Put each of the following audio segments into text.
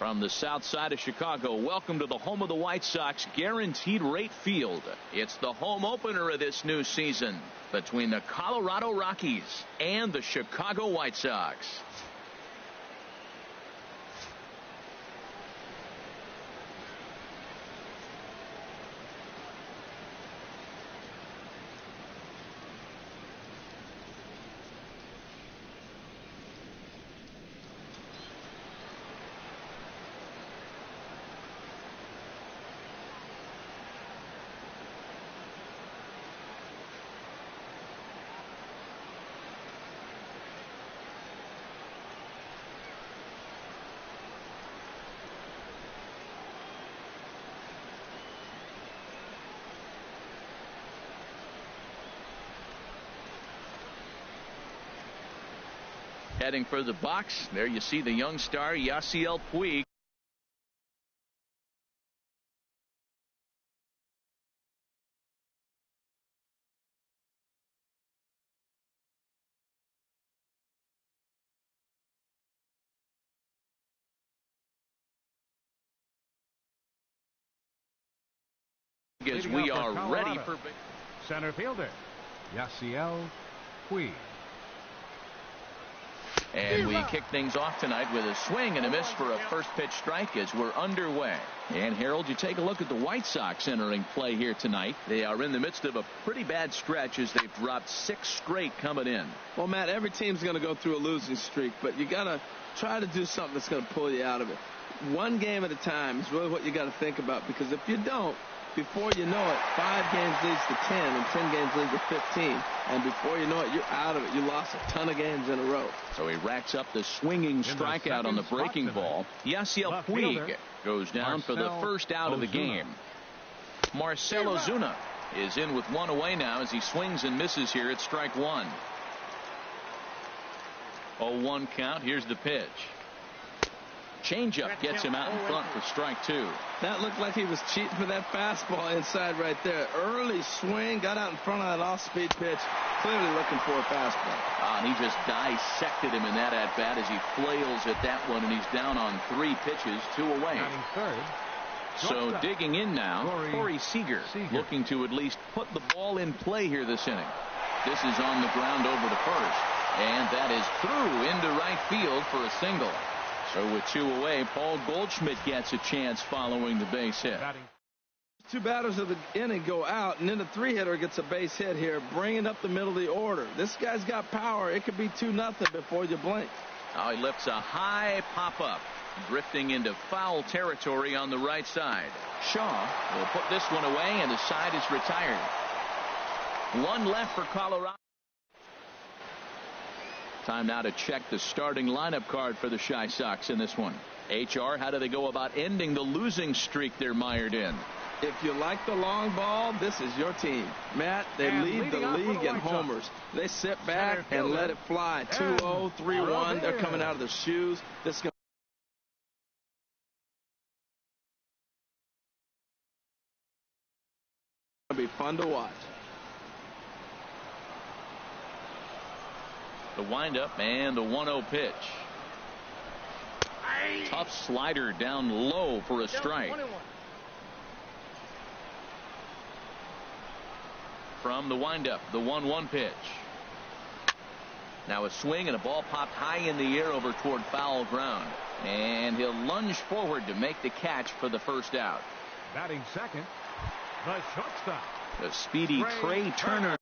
From the south side of Chicago, welcome to the home of the White Sox, Guaranteed Rate Field. It's the home opener of this new season between the Colorado Rockies and the Chicago White Sox. Heading for the box, there you see the young star Yasiel Puig. As we are ready for center fielder Yasiel Puig. And we kick things off tonight with a swing and a miss for a first pitch strike as we're underway. And Harold, you take a look at the White Sox entering play here tonight. They are in the midst of a pretty bad stretch as they've dropped 6 straight coming in. Well, Matt, every team's going to go through a losing streak, but you got to try to do something that's going to pull you out of it. One game at a time is really what you got to think about, because if you don't, before you know it, 5 games leads to 10 and 10 games leads to 15. And before you know it, you're out of it. You lost a ton of games in a row. So he racks up the swinging strikeout on the breaking ball. Yasiel Puig goes down for the first out of the game. Marcell Ozuna is in with 1 away now as he swings and misses here at strike 1. 0-1 count. Here's the pitch. Changeup gets him out in front for strike 2. That looked like he was cheating for that fastball inside right there. Early swing, got out in front of that off-speed pitch, clearly looking for a fastball. And he just dissected him in that at-bat as he flails at that one, and he's down on 3 pitches, 2 away. So digging in now, Corey Seager, looking to at least put the ball in play here this inning. This is on the ground over to first, and that is through into right field for a single. So with 2 away, Paul Goldschmidt gets a chance following the base hit. 2 batters of the inning go out, and then the 3-hitter gets a base hit here, bringing up the middle of the order. This guy's got power. It could be 2-0 before you blink. Now he lifts a high pop-up, drifting into foul territory on the right side. Shaw will put this one away, and the side is retired. 1 left for Colorado. Time now to check the starting lineup card for the Chi Sox in this one. HR, how do they go about ending the losing streak they're mired in? If you like the long ball, this is your team. Matt, they lead the league in homers. They sit back and let it fly. 2-0, 3-1. They're coming out of their shoes. This is going to be fun to watch. The windup and the 1-0 pitch. Tough slider down low for a strike. From the windup, the 1-1 pitch. Now a swing and a ball popped high in the air over toward foul ground. And he'll lunge forward to make the catch for the first out. Batting second, the shortstop. The speedy Trey Turner.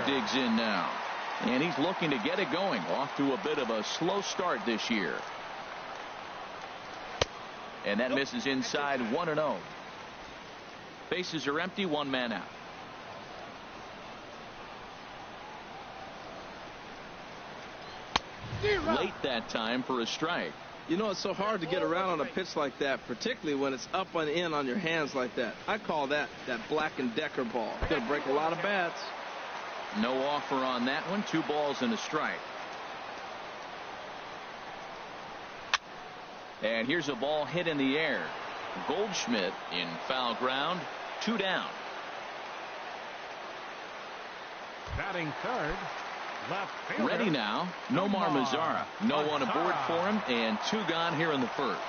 Digs in now, and he's looking to get it going. Off to a bit of a slow start this year, and that misses inside. 1-0. Bases are empty, one man out. Late that time for a strike. You know, it's so hard to get around on a pitch like that, particularly when it's up and in on your hands like that. I call that Black & Decker ball. It's going to break a lot of bats. No offer on that one. 2 balls and a strike. And here's a ball hit in the air. Goldschmidt in foul ground. 2 down. Batting third. Left fielder. Ready now, Nomar Mazara. No one aboard for him, and 2 gone here in the first.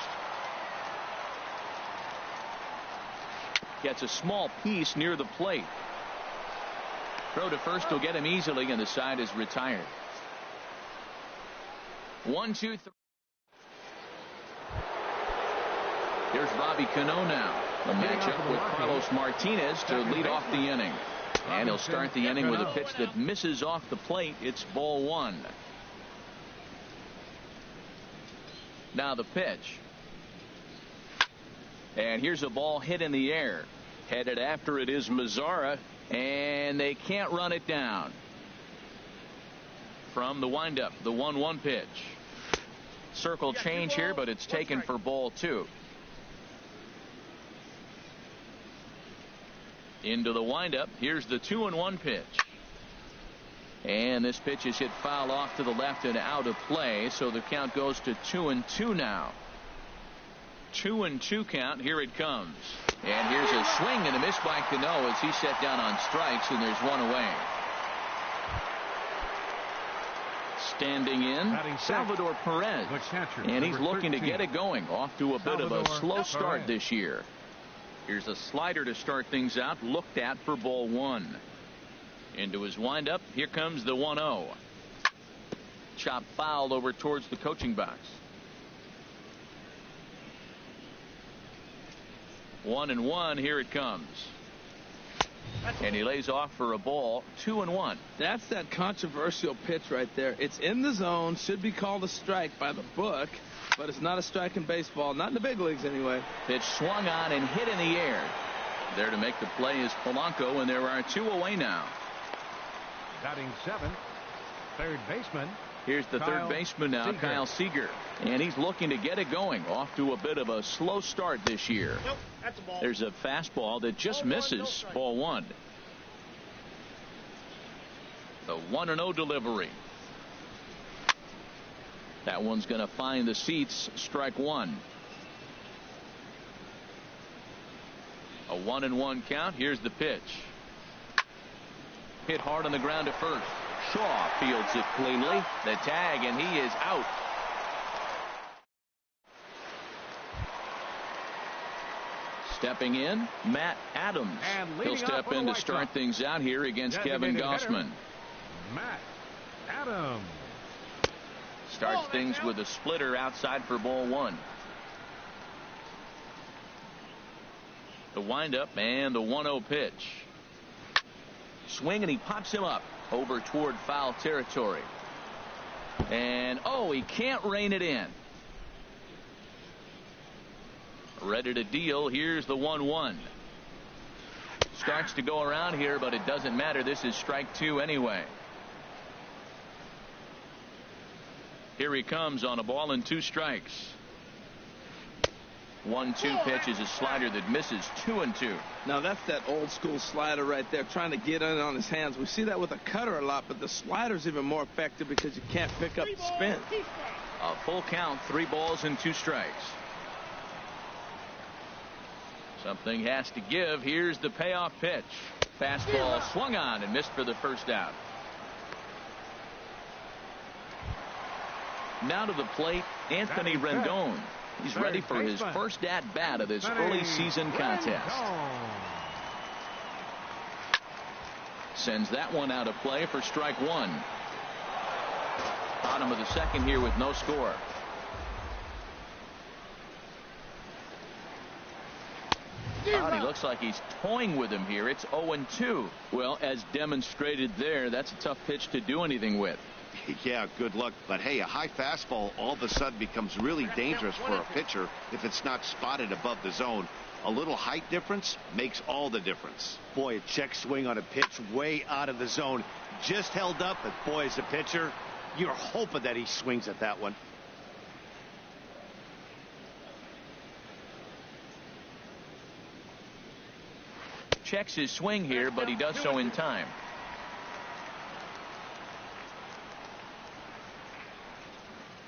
Gets a small piece near the plate. Throw to first will get him easily, and the side is retired. 1, 2, 3. Here's Robbie Cano now. The matchup with Carlos Martinez to lead off the inning. And he'll start the inning with a pitch that misses off the plate. It's ball 1. Now the pitch. And here's a ball hit in the air. Headed after it is Mazara. And they can't run it down. From the windup, the 1-1 pitch. Circle change here, but it's taken for ball 2. Into the windup. Here's the 2-1 pitch. And this pitch is hit foul off to the left and out of play. So the count goes to 2-2 now. 2-2 count. Here it comes. And here's a swing and a miss by Cano as he set down on strikes, and there's 1 away. Standing in, Salvador Perez. And he's looking to get it going. Off to a bit of a slow start this year. Here's a slider to start things out, looked at for ball 1. Into his windup. Here comes the 1-0. Chop foul over towards the coaching box. 1-1. Here it comes. And he lays off for a ball. 2-1. That's that controversial pitch right there. It's in the zone. Should be called a strike by the book. But it's not a strike in baseball. Not in the big leagues anyway. Pitch swung on and hit in the air. There to make the play is Polanco, and there are 2 away now. Batting 7th. Third baseman. Here's the third baseman now, Kyle Seager. And he's looking to get it going. Off to a bit of a slow start this year. Nope, that's a ball. There's a fastball that just misses. Ball 1. The 1-0 delivery. That one's going to find the seats. Strike 1. A 1-1 count. Here's the pitch. Hit hard on the ground to first. Shaw fields it cleanly. The tag, and he is out. Stepping in, Matt Adams. He'll step in to start things out here against Kevin Gausman. Matt Adams. Starts things with a splitter outside for ball 1. The windup and the 1-0 pitch. Swing, and he pops him up over toward foul territory. And he can't rein it in. Ready to deal. Here's the 1-1. Starts to go around here, but it doesn't matter. This is strike 2 anyway. Here he comes on a ball and 2 strikes. 1-2 pitch is a slider that misses. 2-2. Now that's that old school slider right there, trying to get in on his hands. We see that with a cutter a lot, but the slider's even more effective because you can't pick up the spin. A full count. 3 balls and 2 strikes. Something has to give. Here's the payoff pitch. Fastball swung on and missed for the first out. Now to the plate, Anthony Rendon. He's ready for his first at-bat of this early season contest. Sends that one out of play for strike 1. Bottom of the second here with no score. He looks like he's toying with him here. It's 0-2. Well, as demonstrated there, that's a tough pitch to do anything with. Yeah, good luck. But hey, a high fastball all of a sudden becomes really dangerous for a pitcher if it's not spotted above the zone. A little height difference makes all the difference. Boy, a check swing on a pitch way out of the zone. Just held up, but boy, as a pitcher, you're hoping that he swings at that one. Checks his swing here, but he does so in time.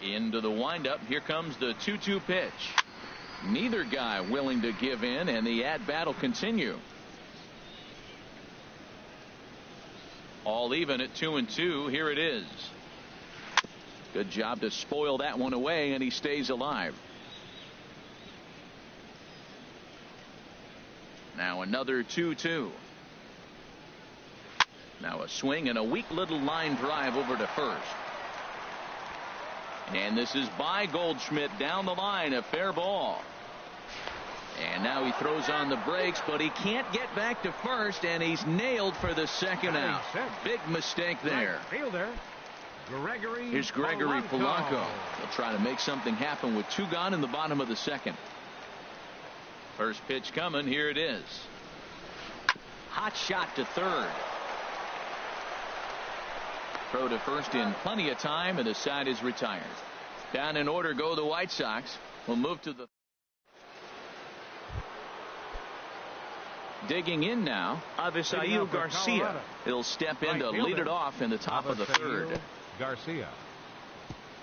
Into the windup. Here comes the 2-2 pitch. Neither guy willing to give in, and the at-bat will continue. All even at 2-2. Here it is. Good job to spoil that one away, and he stays alive. Now another 2-2. Now a swing and a weak little line drive over to first. And this is by Goldschmidt down the line, a fair ball. And now he throws on the brakes, but he can't get back to first, and he's nailed for the second out. Big mistake there. Here's Gregory Polanco. He'll try to make something happen with 2 gone in the bottom of the second. First pitch coming. Here it is. Hot shot to third. Throw to first in plenty of time, and the side is retired. Down in order go the White Sox. We'll move to the digging in now. Avisail Garcia. He'll step in to lead it off in the top of the third. Garcia.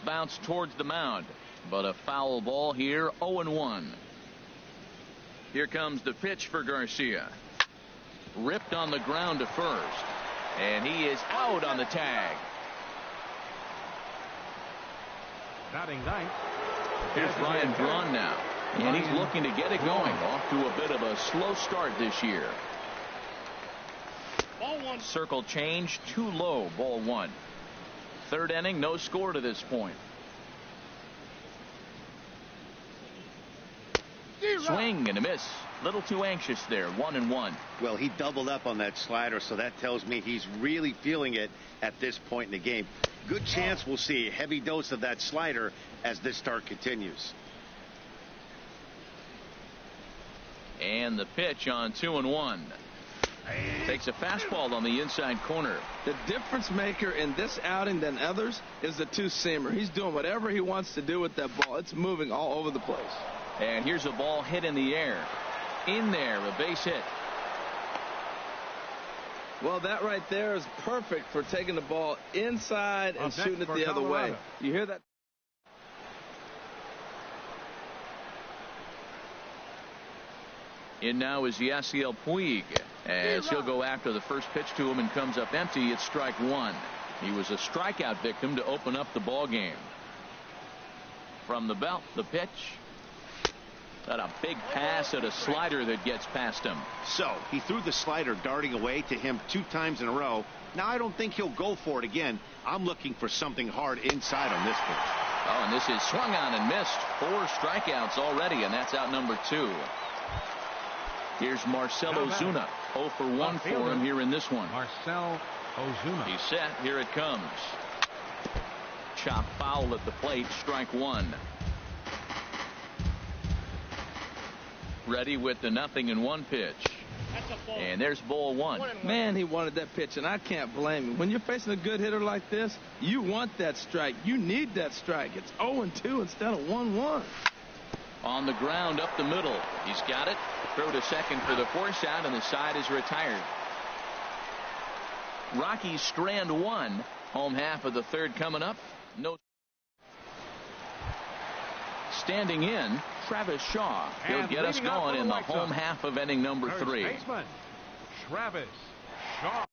Bounce towards the mound, but a foul ball here. 0-1. Here comes the pitch for Garcia. Ripped on the ground to first. And he is out on the tag. Batting ninth. Here's Ryan Braun now. And he's looking to get it going. Off to a bit of a slow start this year. Ball one. Circle change, too low. Ball 1. Third inning, no score to this point. Swing and a miss. Little too anxious there. 1-1. Well, he doubled up on that slider, so that tells me he's really feeling it at this point in the game. Good chance we'll see a heavy dose of that slider as this start continues. And the pitch on 2-1. Takes a fastball on the inside corner. The difference maker in this outing than others is the two-seamer. He's doing whatever he wants to do with that ball. It's moving all over the place. And here's a ball hit in the air. In there, a base hit. Well, that right there is perfect for taking the ball inside and shooting it the other way. You hear that? In now is Yasiel Puig, as he'll go after the first pitch to him and comes up empty. It's strike 1. He was a strikeout victim to open up the ball game. From the belt, the pitch. Got a big pass at a slider that gets past him. So he threw the slider darting away to him 2 times in a row. Now I don't think he'll go for it again. I'm looking for something hard inside on this pitch. Oh, and this is swung on and missed. 4 strikeouts already, and that's out number 2. Here's Marcell Ozuna. 0 for 1 for him here in this one. Marcell Ozuna. He's set. Here it comes. Chop foul at the plate. Strike 1. Ready with the 0-1 pitch. And there's ball 1. Man, he wanted that pitch, and I can't blame him. When you're facing a good hitter like this, you want that strike. You need that strike. It's 0-2 instead of 1-1. On the ground up the middle. He's got it. Throw to second for the force out, and the side is retired. Rockies strand 1. Home half of the third coming up. No. Standing in, Travis Shaw. He'll get us going in the home half of inning number 3. Travis Shaw.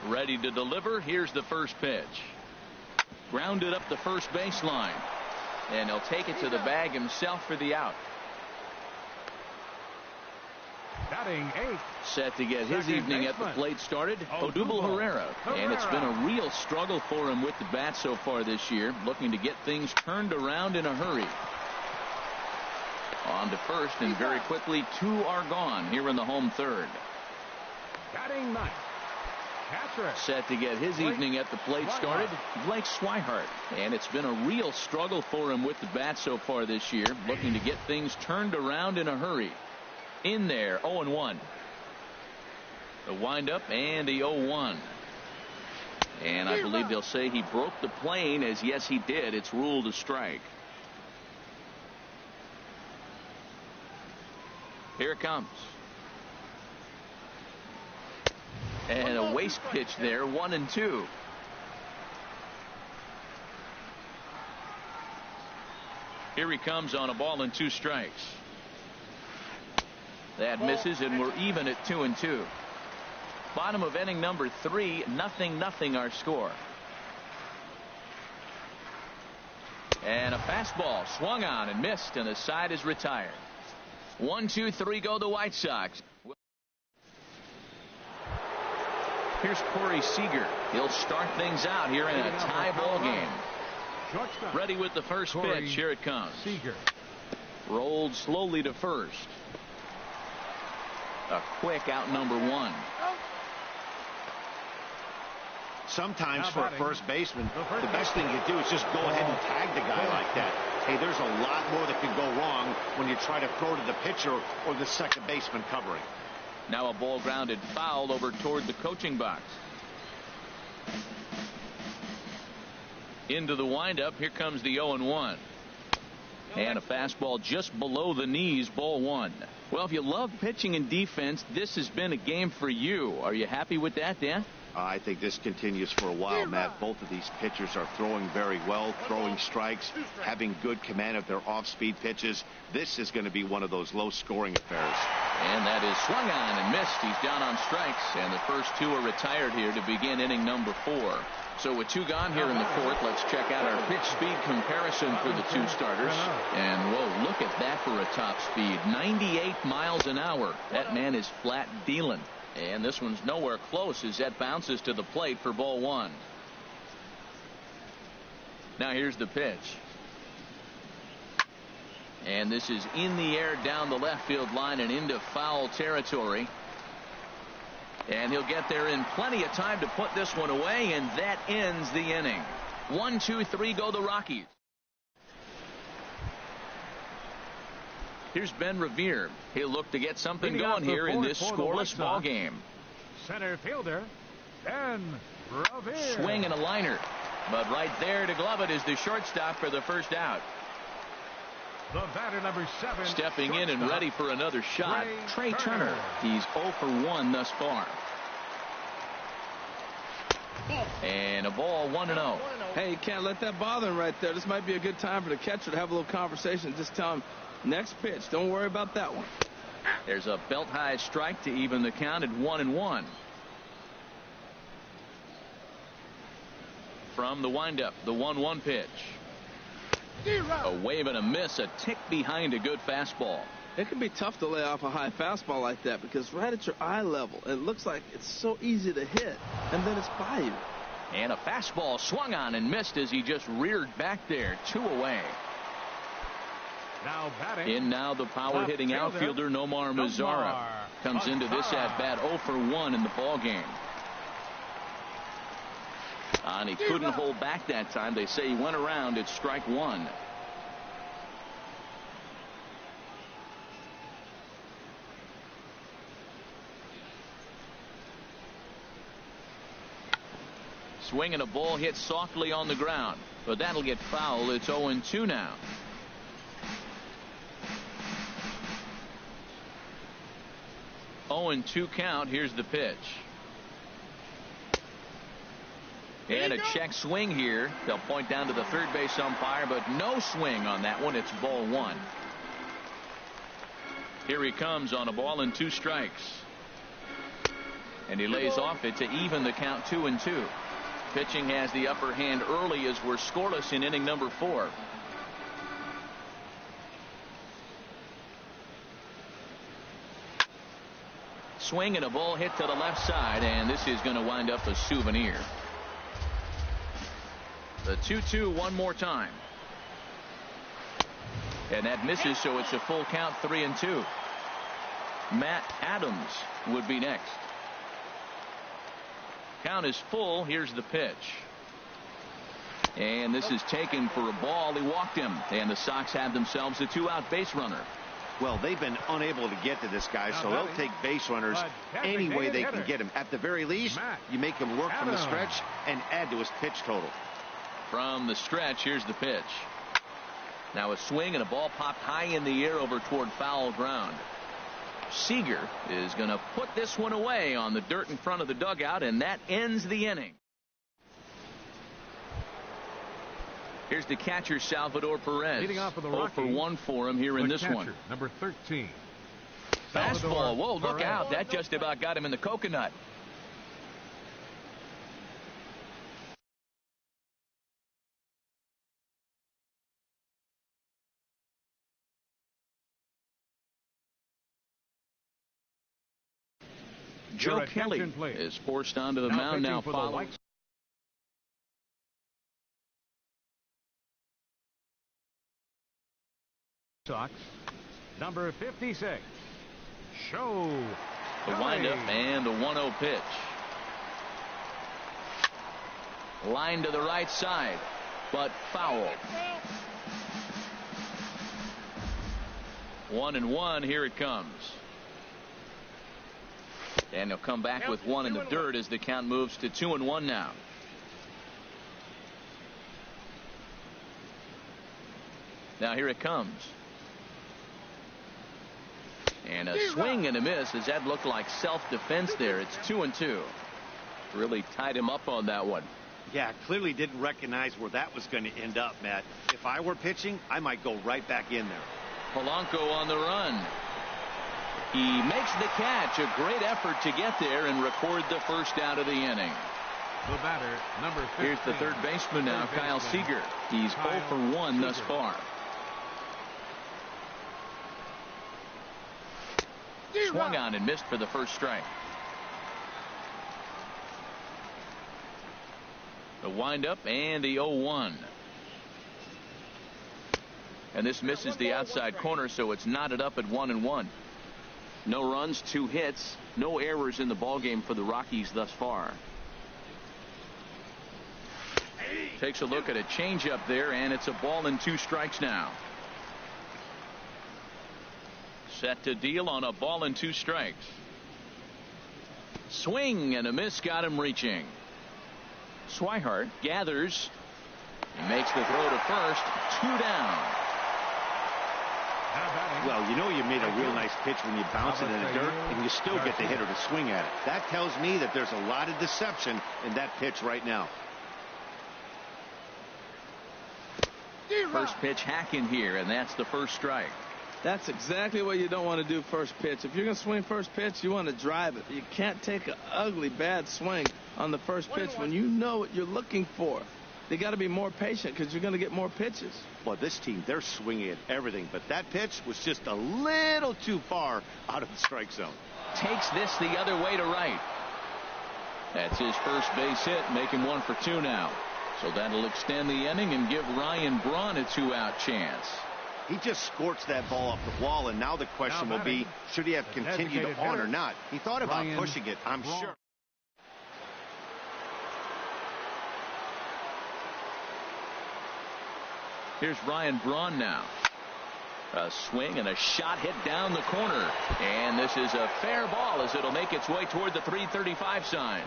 Ready to deliver. Here's the first pitch. Grounded up the first baseline. And he'll take it to the bag himself for the out. Batting 8th. Set to get his evening at the plate started, Odubel Herrera. And it's been a real struggle for him with the bat so far this year, looking to get things turned around in a hurry. On to first, and very quickly 2 are gone here in the home third. Batting 9th. Catcher. Set to get his evening at the plate started, Blake Swihart. And it's been a real struggle for him with the bat so far this year, looking to get things turned around in a hurry. In there, 0-1. The windup and the 0-1. And I believe they'll say he broke the plane, as yes he did. It's ruled a strike. Here it comes. And a waste pitch there, 1-2. Here he comes on a ball and 2 strikes. That misses, and we're even at 2-2. Bottom of inning number 3, 0-0 our score. And a fastball swung on and missed, and the side is retired. 1-2-3 go the White Sox. Here's Corey Seager. He'll start things out here in a tie ball game. Ready with the first pitch. Here it comes. Seager. Rolled slowly to first. A quick out, number 1. Sometimes for a first baseman, the best thing you do is just go ahead and tag the guy like that. Hey, there's a lot more that can go wrong when you try to throw to the pitcher or the second baseman covering. Now a ball grounded foul over toward the coaching box. Into the windup. Here comes the 0-1. And a fastball just below the knees, ball 1. Well, if you love pitching and defense, this has been a game for you. Are you happy with that, Dan? I think this continues for a while, Matt. Both of these pitchers are throwing very well, throwing strikes, having good command of their off-speed pitches. This is going to be one of those low-scoring affairs. And that is swung on and missed. He's down on strikes, and the first 2 are retired here to begin inning number 4. So with 2 gone here in the 4th, let's check out our pitch speed comparison for the 2 starters. And whoa, look at that for a top speed. 98 miles an hour. That man is flat dealing. And this one's nowhere close as that bounces to the plate for ball 1. Now here's the pitch. And this is in the air down the left field line and into foul territory. And he'll get there in plenty of time to put this one away, and that ends the inning. 1-2-3 go the Rockies. Here's Ben Revere. He'll look to get something going here in this scoreless ball game. Center fielder Ben Revere. Swing and a liner, but right there to glove it is the shortstop for the first out. The batter, number 7. Stepping in and ready for another shot, Trey Turner. He's 0 for 1 thus far. And a ball, 1-0. Hey, you can't let that bother him right there. This might be a good time for the catcher to have a little conversation. Just tell him, next pitch, don't worry about that one. There's a belt-high strike to even the count at 1-1. From the windup, the 1-1 pitch. A wave and a miss, a tick behind a good fastball. It can be tough to lay off a high fastball like that because right at your eye level, it looks like it's so easy to hit, and then it's by you. And a fastball swung on and missed as he just reared back there, 2 away. Now batting. In now the power-hitting outfielder Nomar Mazara comes into this at-bat 0 for 1 in the ball game. And he couldn't hold back that time. They say he went around at strike 1. Swing and a ball hit softly on the ground, but that'll get foul. It's 0-2 now. Oh, and 2 count. Here's the pitch. And a check swing here. They'll point down to the third base umpire, but no swing on that one. It's ball 1. Here he comes on a ball and 2 strikes. And he lays off it to even the count 2-2. Pitching has the upper hand early as we're scoreless in inning number 4. Swing and a ball hit to the left side, and this is going to wind up a souvenir. The 2-2 one more time. And that misses, so it's a full count, 3-2. Matt Adams would be next. Count is full. Here's the pitch. And this is taken for a ball. He walked him, and the Sox have themselves a 2-out base runner. Well, they've been unable to get to this guy, so they'll take base runners any way they can get him. At the very least, you make him work from the stretch and add to his pitch total. From the stretch, here's the pitch. Now a swing and a ball popped high in the air over toward foul ground. Seager is going to put this one away on the dirt in front of the dugout, and that ends the inning. Here's the catcher, Salvador Perez. Leading off for the 0 for 1 for him here in this catcher, one. Number 13. Fastball. Whoa, look Perez. out. That just about got him in the coconut. Joe Kelly is forced onto the mound now. Following. Sox, number 56. Show. The windup and the 1-0 pitch. Line to the right side, but foul. 1-1. Here it comes. And he'll come back with one in the dirt as the count moves to 2-1 now. Now here it comes. And a swing and a miss, as that looked like self-defense there. It's 2-2. Really tied him up on that one. Yeah, clearly didn't recognize where that was going to end up, Matt. If I were pitching, I might go right back in there. Polanco on the run. He makes the catch. A great effort to get there and record the first out of the inning. The batter, number 15. Here's the third baseman now, Kyle Seager. He's 0 for 1 thus far. Swung on and missed for the first strike. The windup and the 0-1. And this misses the outside corner, so it's knotted up at 1-1. No runs, 2 hits, no errors in the ballgame for the Rockies thus far. Takes a look at a changeup there, and it's a ball and 2 strikes now. Set to deal on a ball and 2 strikes. Swing and a miss got him reaching. Swihart gathers. He makes the throw to first. 2 down. Well, you know you made a real nice pitch when you bounce it in the dirt and you still get the hitter to swing at it. That tells me that there's a lot of deception in that pitch right now. First pitch hack in here, and that's the first strike. That's exactly what you don't want to do first pitch. If you're going to swing first pitch, you want to drive it. You can't take an ugly, bad swing on the first pitch when you know what you're looking for. They got to be more patient because you're going to get more pitches. Well, this team, they're swinging at everything, but that pitch was just a little too far out of the strike zone. Takes this the other way to right. That's his first base hit, make him 1 for 2 now. So that'll extend the inning and give Ryan Braun a 2-out chance. He just scorched that ball off the wall, and now the question will be, should he have continued on or not? He thought about pushing it, I'm sure. Here's Ryan Braun now. A swing and a shot hit down the corner. And this is a fair ball as it'll make its way toward the 335 sign.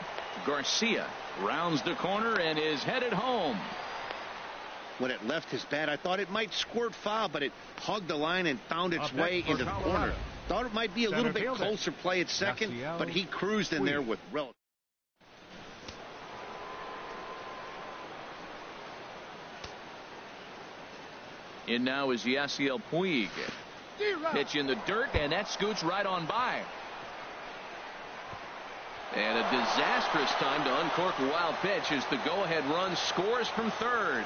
Garcia rounds the corner and is headed home. When it left his bat, I thought it might squirt foul, but it hugged the line and found its way into the corner. Thought it might be a little bit closer play at second, but he cruised in there with relative. In now is Yasiel Puig. Pitch in the dirt, and that scoots right on by. And a disastrous time to uncork a wild pitch as the go-ahead run scores from third.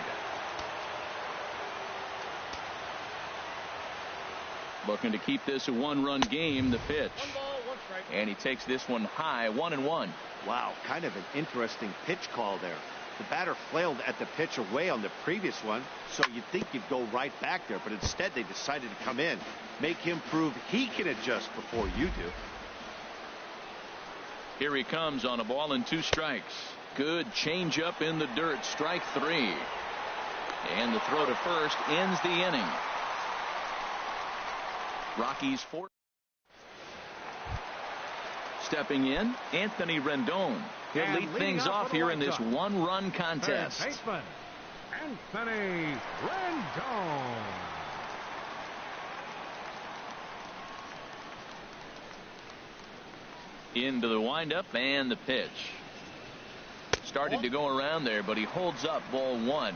Looking to keep this a one-run game. The pitch. 1 ball, 1 strike. And he takes this one high, 1-1. Wow, kind of an interesting pitch call there. The batter flailed at the pitch away on the previous one, so you'd think you'd go right back there, but instead they decided to come in, make him prove he can adjust before you do. Here he comes on a ball and 2 strikes. Good changeup in the dirt, strike 3. And the throw to first ends the inning. Rockies 4. Stepping in, Anthony Rendon. He'll lead things off here in this one-run contest. Third baseman, Anthony Rendon. Into the windup and the pitch. Started to go around there, but he holds up, ball 1.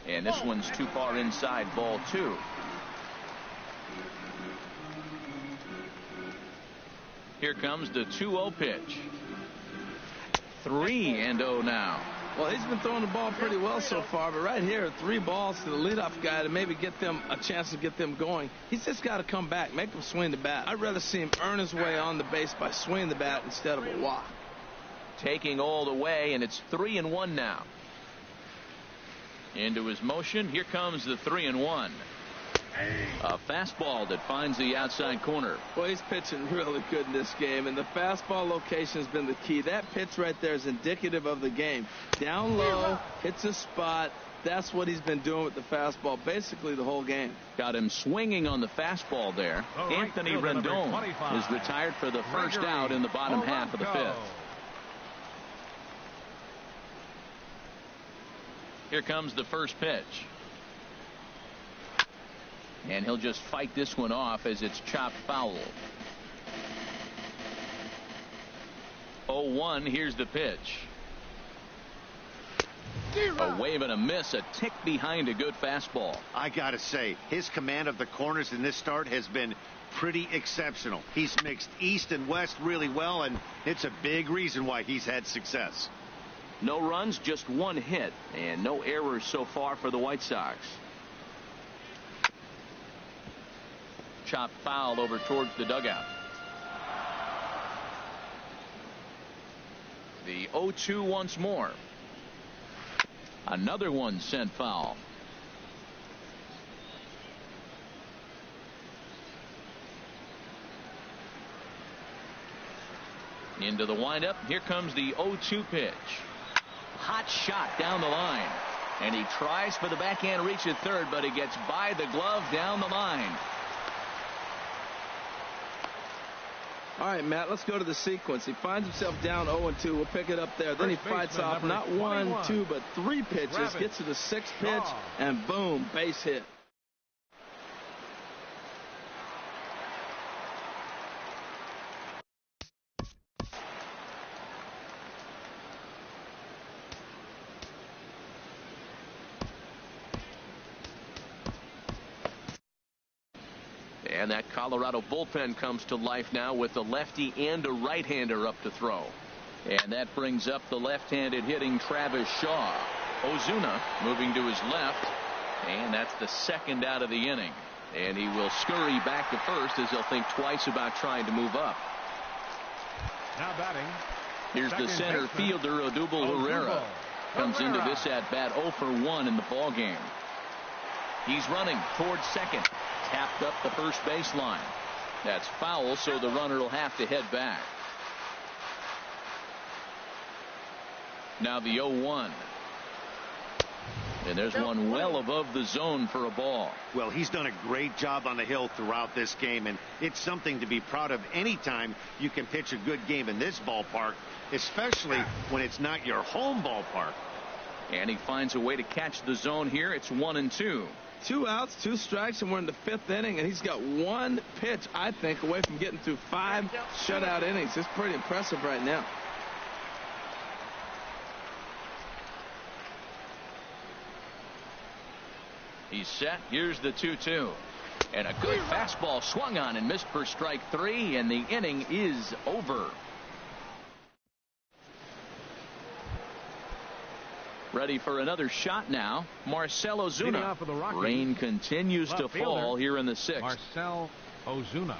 And this one's too far inside, ball 2. Here comes the 2-0 pitch. 3-0 now. Well, he's been throwing the ball pretty well so far, but right here, 3 balls to the leadoff guy to maybe get them a chance to get them going. He's just got to come back, make them swing the bat. I'd rather see him earn his way on the base by swinging the bat instead of a walk. Taking all the way, and it's 3-1 now. Into his motion. Here comes the 3-1. A fastball that finds the outside corner. Well, he's pitching really good in this game, and the fastball location has been the key. That pitch right there is indicative of the game. Down low, hits a spot. That's what he's been doing with the fastball basically the whole game. Got him swinging on the fastball there. Anthony Rendon is retired for the first out in the bottom half of the 5th. Here comes the first pitch. And he'll just fight this one off as it's chopped foul. 0-1. Here's the pitch. A wave and a miss, a tick behind a good fastball. I gotta say, his command of the corners in this start has been pretty exceptional. He's mixed east and west really well, and it's a big reason why he's had success. No runs, just 1 hit, and no errors so far for the White Sox. Chopped foul over towards the dugout. The 0-2 once more. Another one sent foul. Into the windup. Here comes the 0-2 pitch. Hot shot down the line. And he tries for the backhand reach at third, but he gets by the glove down the line. All right, Matt, let's go to the sequence. He finds himself down 0-2. We'll pick it up there. Then he fights off not 1, 2, but 3 pitches. Gets to the 6th pitch, and boom, base hit. And that Colorado bullpen comes to life now with a lefty and a right-hander up to throw. And that brings up the left-handed hitting Travis Shaw. Ozuna moving to his left. And that's the 2nd out of the inning. And he will scurry back to first as he'll think twice about trying to move up. Now batting. Here's the center fielder, Odubel Herrera. Comes into this at-bat 0 for 1 in the ball game. He's running towards second. Tapped up the first baseline. That's foul, so the runner will have to head back. Now the 0-1. And there's one well above the zone for a ball. Well, he's done a great job on the hill throughout this game, and it's something to be proud of anytime you can pitch a good game in this ballpark, especially when it's not your home ballpark. And he finds a way to catch the zone here. It's 1-2. 2 outs, 2 strikes, and we're in the 5th inning, and he's got 1 pitch, I think, away from getting through 5 shutout innings. It's pretty impressive right now. He's set. Here's the 2-2. And a good fastball swung on and missed for strike 3, and the inning is over. Ready for another shot now. Marcell Ozuna. Rain continues to fall here in the 6th. Marcell Ozuna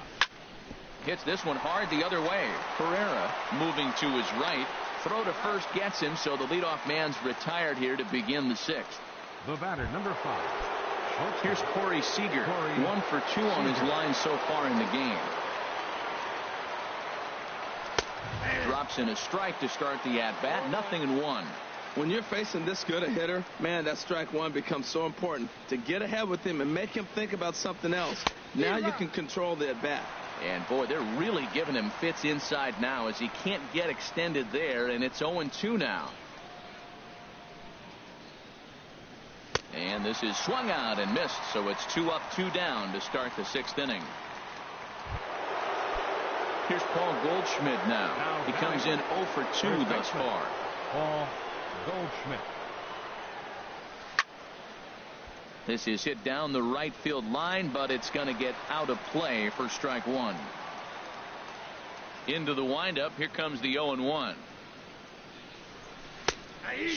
hits this one hard the other way. Pereira moving to his right. Throw to first gets him, so the leadoff man's retired here to begin the 6th. The batter, number 5. Here's Corey Seager. 1 for 2 on his line so far in the game. Drops in a strike to start the at-bat. 0-1. When you're facing this good a hitter, man, that strike 1 becomes so important to get ahead with him and make him think about something else. Now you can control the at-bat. And boy, they're really giving him fits inside now as he can't get extended there, and it's 0-2 now. And this is swung out and missed, so it's 2 up, 2 down to start the 6th inning. Here's Paul Goldschmidt now. He comes in 0 for 2 thus far. Paul Goldschmidt. This is hit down the right field line, but it's going to get out of play for strike 1. Into the windup. Here comes the 0-1.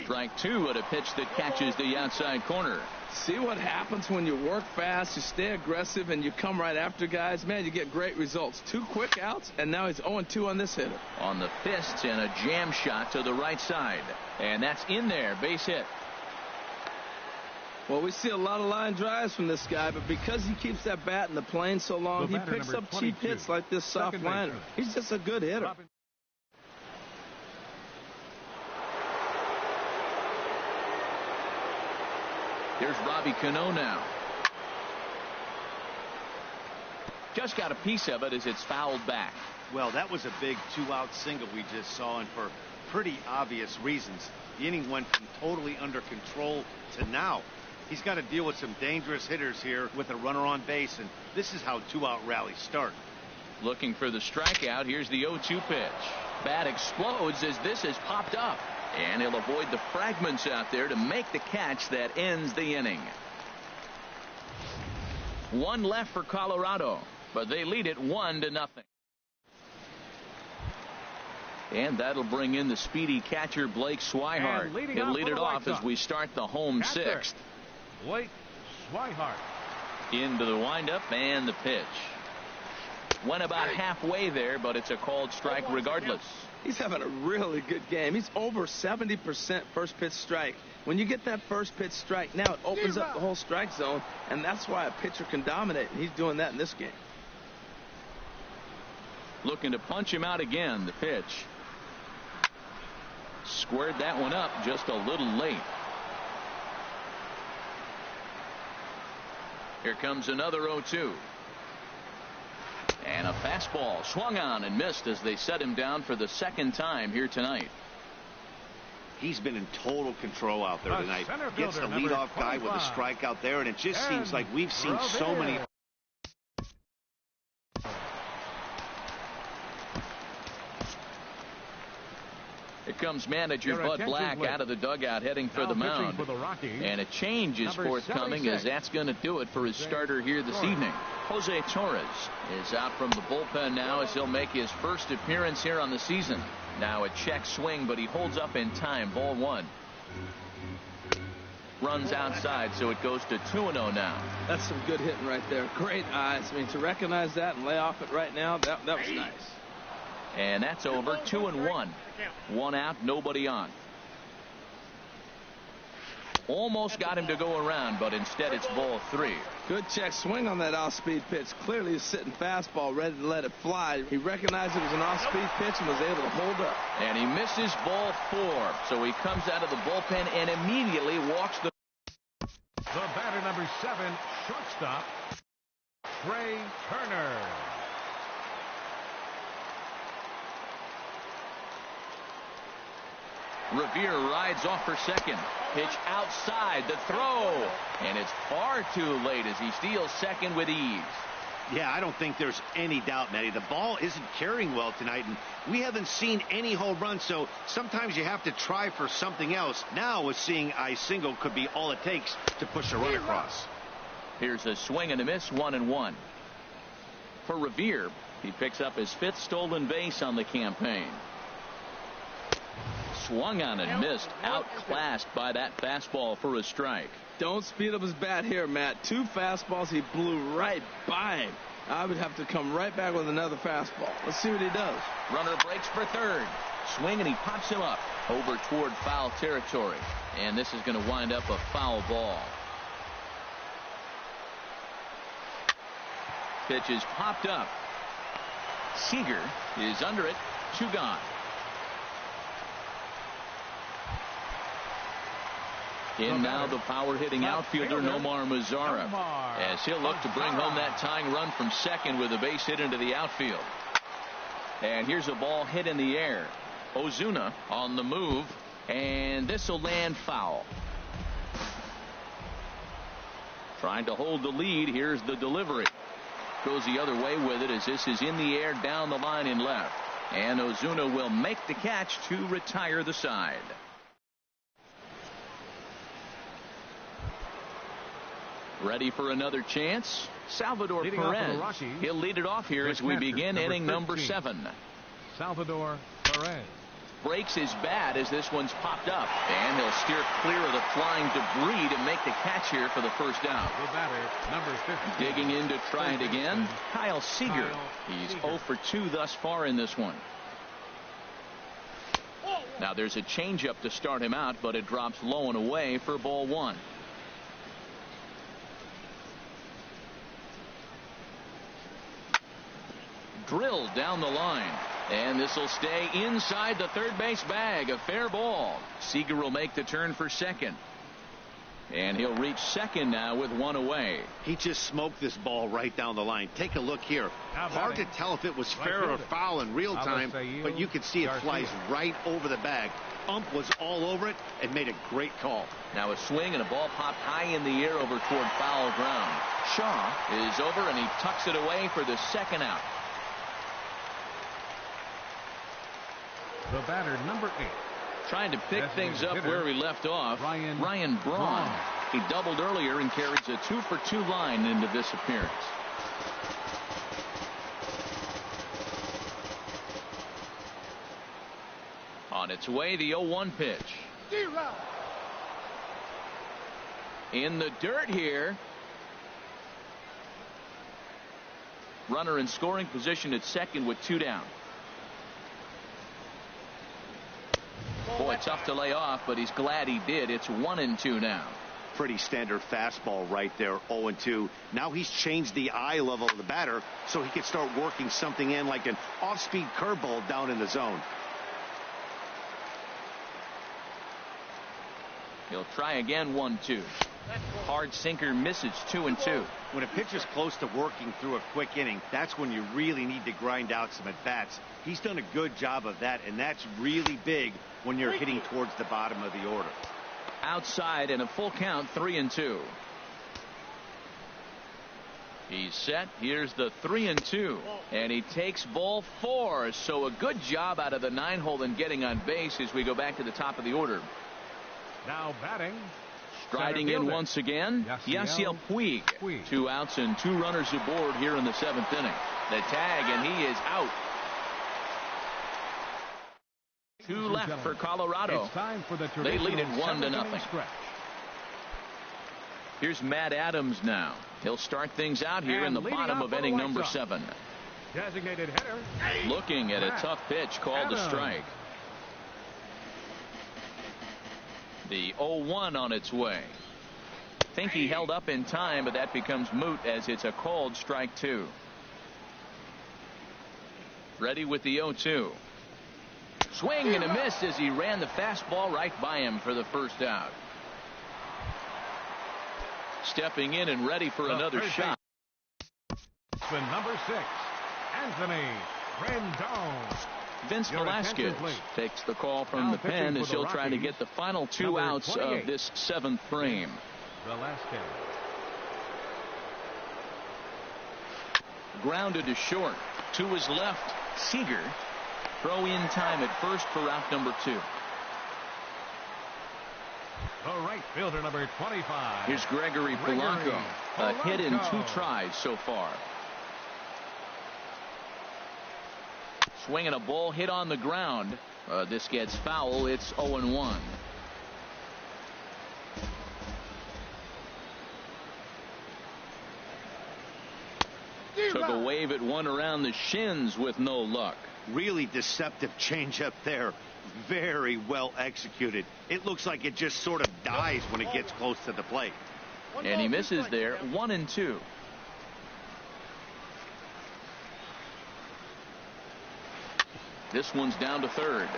Strike 2 at a pitch that catches the outside corner. See what happens when you work fast, you stay aggressive, and you come right after guys. Man, you get great results. 2 quick outs, and now he's 0-2 on this hitter. On the fists and a jam shot to the right side. And that's in there. Base hit. Well, we see a lot of line drives from this guy, but because he keeps that bat in the plane so long, he picks up cheap hits like this soft liner. He's just a good hitter. Here's Robbie Cano now. Just got a piece of it as it's fouled back. Well, that was a big 2-out single we just saw, and for pretty obvious reasons. The inning went from totally under control to now. He's got to deal with some dangerous hitters here with a runner on base, and this is how 2-out rallies start. Looking for the strikeout. Here's the 0-2 pitch. Bat explodes as this has popped up. And he'll avoid the fragments out there to make the catch that ends the inning. 1 left for Colorado, but they lead it 1-0. And that'll bring in the speedy catcher Blake Swihart. He'll lead it off as we start the home 6th. Blake Swihart. Into the windup and the pitch. Went about halfway there, but it's a called strike regardless. He's having a really good game. He's over 70% first pitch strike. When you get that first pitch strike, now it opens up the whole strike zone, and that's why a pitcher can dominate, and he's doing that in this game. Looking to punch him out again. The pitch. Squared that one up just a little late. Here comes another 0-2. And a fastball swung on and missed as they set him down for the 2nd time here tonight. He's been in total control out there tonight. Gets the leadoff guy with a strikeout there, and it just seems like we've seen so many. Here comes manager Bud Black out of the dugout heading for the mound. And a change is forthcoming as that's going to do it for his starter here this evening. Jose Torres is out from the bullpen now as he'll make his first appearance here on the season. Now a check swing, but he holds up in time. Ball 1. Runs outside, so it goes to 2-0 now. That's some good hitting right there. Great eyes. I mean, to recognize that and lay off it right now, that was nice. And that's over. 2-1. 1 out, nobody on. Almost got him to go around, but instead it's ball 3. Good check swing on that off-speed pitch. Clearly he's sitting fastball, ready to let it fly. He recognized it was an off-speed pitch and was able to hold up. And he misses ball 4. So he comes out of the bullpen and immediately walks the batter, number 7, shortstop, Trey Turner. Revere rides off for second. Pitch outside, the throw, and it's far too late as he steals second with ease. Yeah, I don't think there's any doubt, Matty. The ball isn't carrying well tonight, and we haven't seen any home runs, so sometimes you have to try for something else. Now, with seeing I single could be all it takes to push a run across. Here's a swing and a miss, 1-1. For Revere, he picks up his 5th stolen base on the campaign. Swung on and missed, outclassed by that fastball for a strike. Don't speed up his bat here, Matt. 2 fastballs, he blew right by him. I would have to come right back with another fastball. Let's see what he does. Runner breaks for third. Swing, and he pops him up over toward foul territory. And this is going to wind up a foul ball. Pitch is popped up. Seager is under it. 2 gone. In now the power-hitting outfielder Nomar Mazara, as he'll look to bring home that tying run from second with a base hit into the outfield. And here's a ball hit in the air. Ozuna on the move, and this will land foul. Trying to hold the lead. Here's the delivery. Goes the other way with it as this is in the air down the line in left. And Ozuna will make the catch to retire the side. Ready for another chance? Salvador Perez. He'll lead it off here as we begin inning number 7. Salvador Perez breaks his bat as this one's popped up, and he'll steer clear of the flying debris to make the catch here for the first down. The batter, number 50. Digging in to try it again, Kyle Seager. He's 0 for 2 thus far in this one. Now there's a changeup to start him out, but it drops low and away for ball 1. Drilled down the line, and this will stay inside the third base bag. A fair ball. Seager will make the turn for second, and he'll reach second now with 1 away. He just smoked this ball right down the line. Take a look here. Hard to tell if it was fair or foul in real time, but you can see it flies right over the bag. Ump was all over it and made a great call. Now a swing and a ball popped high in the air over toward foul ground. Shaw is over, and he tucks it away for the second out. The batter, number 8. Trying to pick things up where he left off, Ryan Braun. He doubled earlier and carries a 2 for 2 line into this appearance. On its way, the 0-1 pitch. In the dirt here. Runner in scoring position at second with 2 down. Boy, tough to lay off, but he's glad he did. It's 1-2 now. Pretty standard fastball right there, 0-2. Now he's changed the eye level of the batter so he can start working something in like an off-speed curveball down in the zone. He'll try again, 1-2. Hard sinker misses, 2-2. When a pitcher's close to working through a quick inning, that's when you really need to grind out some at-bats. He's done a good job of that, and that's really big when you're hitting towards the bottom of the order. Outside and a full count, 3-2. He's set. Here's the 3-2, and he takes ball 4. So a good job out of the 9-hole in getting on base as we go back to the top of the order. Now batting. Striding in once again, Yasiel Puig. 2 outs and 2 runners aboard here in the 7th inning. The tag, and he is out. 2 left for Colorado. They lead it 1-0. Here's Matt Adams now. He'll start things out here in the bottom of inning number 7. Designated hitter. Looking at a tough pitch called a strike. The 0-1 on its way. Think he held up in time, but that becomes moot as it's a called strike 2. Ready with the 0-2. Swing and a miss as he ran the fastball right by him for the first out. Stepping in and ready for another shot. Number 6, Anthony Rendon. Vince Velasquez takes the call from the pen as he'll try to get the final 2 outs of this 7th frame. Velasquez. Grounded to short. To his left, Seager. Throw in time at first for out number 2. The right fielder, number 25. Here's Gregory Polanco. A hit in 2 tries so far. Swinging a ball hit on the ground. This gets foul. It's 0-1. Took a wave at one around the shins with no luck. Really deceptive changeup there. Very well executed. It looks like it just sort of dies when it gets close to the plate. And he misses there. 1-2. This one's down to third.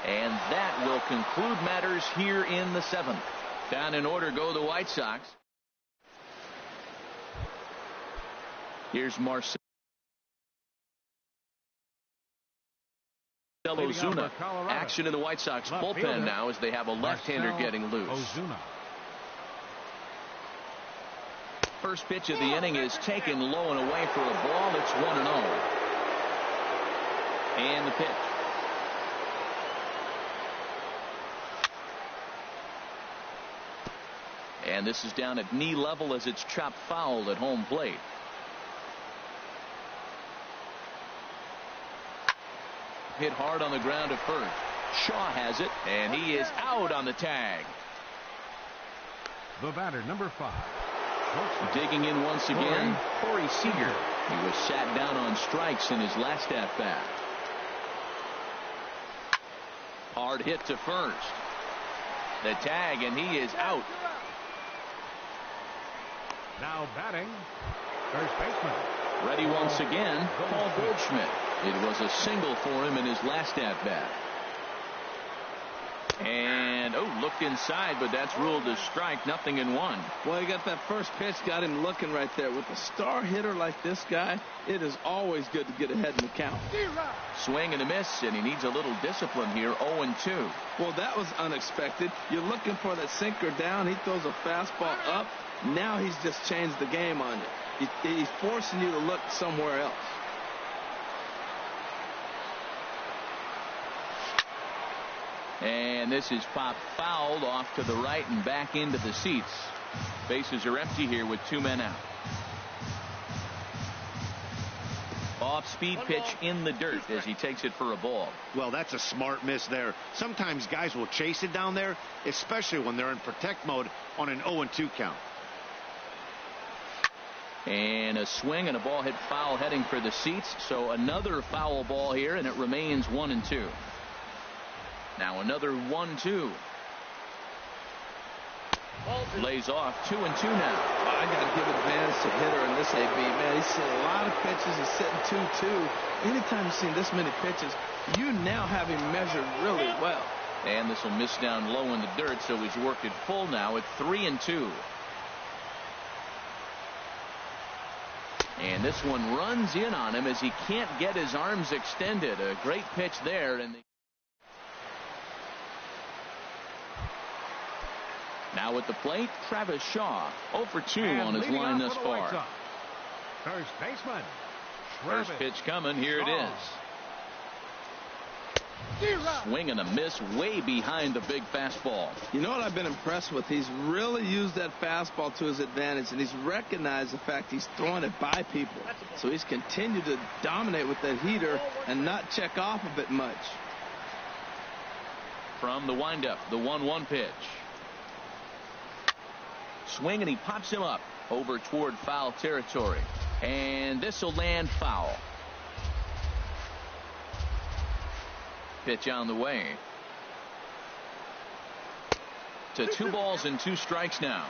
And that will conclude matters here in the 7th. Down in order go the White Sox. Here's Marcell Ozuna. Action in the White Sox bullpen now as they have a left-hander getting loose. Ozuna. First pitch of the inning is taken low and away for a ball. It's 1-0. And the pitch. And this is down at knee level as it's chopped foul at home plate. Hit hard on the ground at first. Shaw has it, and he is out on the tag. The batter, number 5. Digging in once again, Corey Seager. He was sat down on strikes in his last at-bat. Hard hit to first. The tag, and he is out. Now batting, first baseman. Ready once again, Paul Goldschmidt. It was a single for him in his last at-bat. And, looked inside, but that's ruled a strike. 0-1. Well, he got that first pitch, got him looking right there. With a star hitter like this guy, it is always good to get ahead in the count. Swing and a miss, and he needs a little discipline here. 0-2. Well, that was unexpected. You're looking for that sinker down. He throws a fastball up. Now he's just changed the game on you. He's forcing you to look somewhere else. And this is popped fouled off to the right and back into the seats. Bases are empty here with 2 men out. Off-speed pitch in the dirt as he takes it for a ball. Well, that's a smart miss there. Sometimes guys will chase it down there, especially when they're in protect mode on an 0-2 count. And a swing and a ball hit foul heading for the seats. So another foul ball here, and it remains 1-2. Now another 1-2. Lays off 2-2 now. I got to give advantage to hitter in this AB, man. He's seen a lot of pitches. He's sitting 2-2. Anytime you've seen this many pitches, you now have him measured really well. And this will miss down low in the dirt, so he's worked it full now at 3-2. And this one runs in on him as he can't get his arms extended. A great pitch there. And now at the plate, Travis Shaw. 0-for-2 on his line thus far. First baseman. First pitch coming. Here it is. Swing and a miss way behind the big fastball. You know what I've been impressed with? He's really used that fastball to his advantage, and he's recognized the fact he's throwing it by people. So he's continued to dominate with that heater and not check off of it much. From the windup, the 1-1 pitch. Swing, and he pops him up over toward foul territory. And this will land foul. Pitch on the way. To 2 balls and 2 strikes now.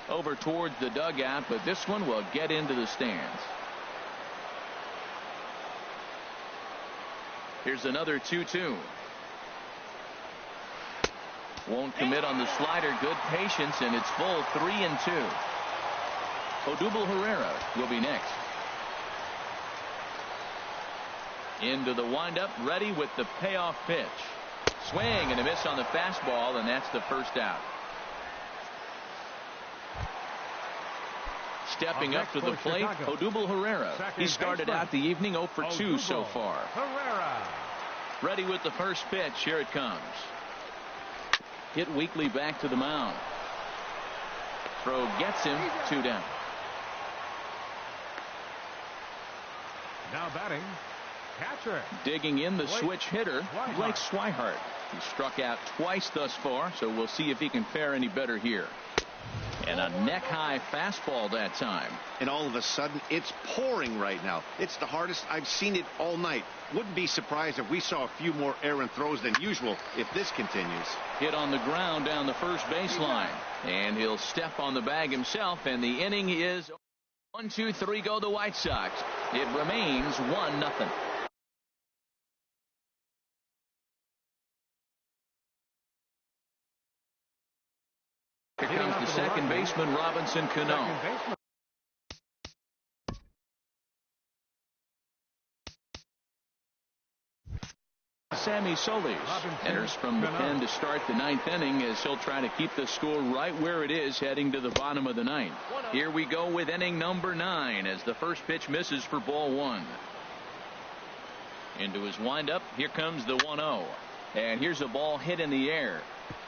Over towards the dugout, but this one will get into the stands. Here's another 2-2. Won't commit on the slider. Good patience, and it's full 3-2. Odubel Herrera will be next. Into the windup, ready with the payoff pitch. Swing and a miss on the fastball, and that's the first out. stepping up to the plate, Odubel Herrera. He started out the evening 0 for 2 so far. Herrera. Ready with the first pitch. Here it comes. Hit weakly back to the mound. Throw gets him 2 down. Now batting, catcher. Digging in the switch hitter, Blake Swihart. He struck out twice thus far, so we'll see if he can fare any better here. And a neck-high fastball that time. And all of a sudden, it's pouring right now. It's the hardest I've seen it all night. Wouldn't be surprised if we saw a few more errant throws than usual if this continues. Hit on the ground down the first baseline. And he'll step on the bag himself, and the inning is 1-2-3 go the White Sox. It remains 1-0. Here comes the second baseman, Robinson Cano. Sammy Solis enters from the pen to start the 9th inning as he'll try to keep the score right where it is heading to the bottom of the 9th. Here we go with inning number 9 as the first pitch misses for ball 1. Into his windup. Here comes the 1-0. And here's a ball hit in the air.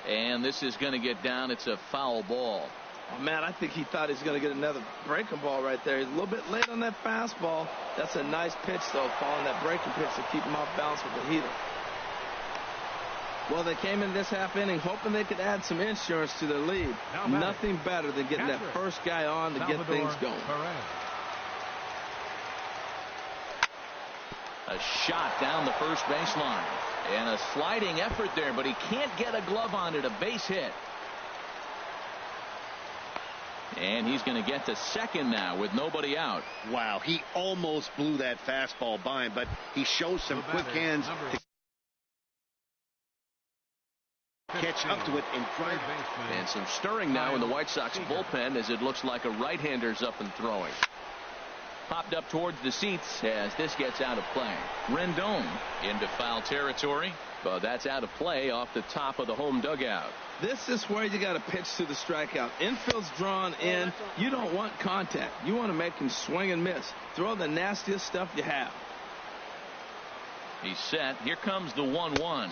And this is going to get down. It's a foul ball. Oh, man, I think he thought he was going to get another breaking ball right there. He's a little bit late on that fastball. That's a nice pitch, though, following that breaking pitch to keep him off balance with the heater. Well, they came in this half inning hoping they could add some insurance to their lead. Nothing better than getting that first guy on to get things going. A shot down the first baseline. And a sliding effort there, but he can't get a glove on it. A base hit. And he's going to get to second now with nobody out. Wow, he almost blew that fastball by him, but he shows some quick hands to catch up to it in front. And some stirring now in the White Sox bullpen as it looks like a right-hander's up and throwing. Popped up towards the seats as this gets out of play. Rendon into foul territory, but that's out of play off the top of the home dugout. This is where you got to pitch to the strikeout. Infield's drawn in. You don't want contact. You want to make him swing and miss. Throw the nastiest stuff you have. He's set. Here comes the 1-1.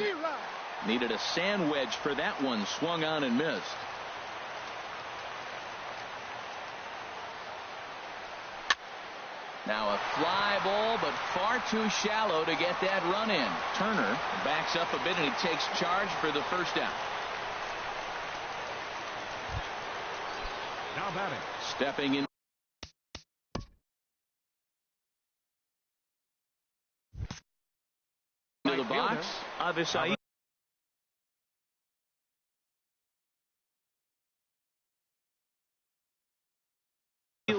Needed a sand wedge for that one. Swung on and missed. Now a fly ball, but far too shallow to get that run in. Turner backs up a bit, and he takes charge for the first out. Now batting. Stepping in. To the box. Avisai.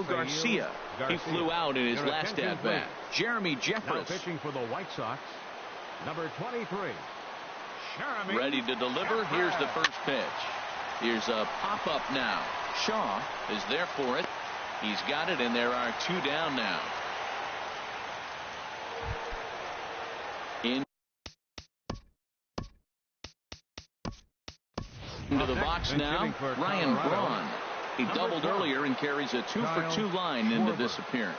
Garcia. He flew out in his last at bat. Jeremy Jeffress pitching for the White Sox. Number 23. Jeremy ready to deliver. Here's the first pitch. Here's a pop-up now. Shaw is there for it. He's got it, and there are 2 down now. Into the box now, Ryan Braun. He doubled earlier and carries a 2-for-2 line into this appearance.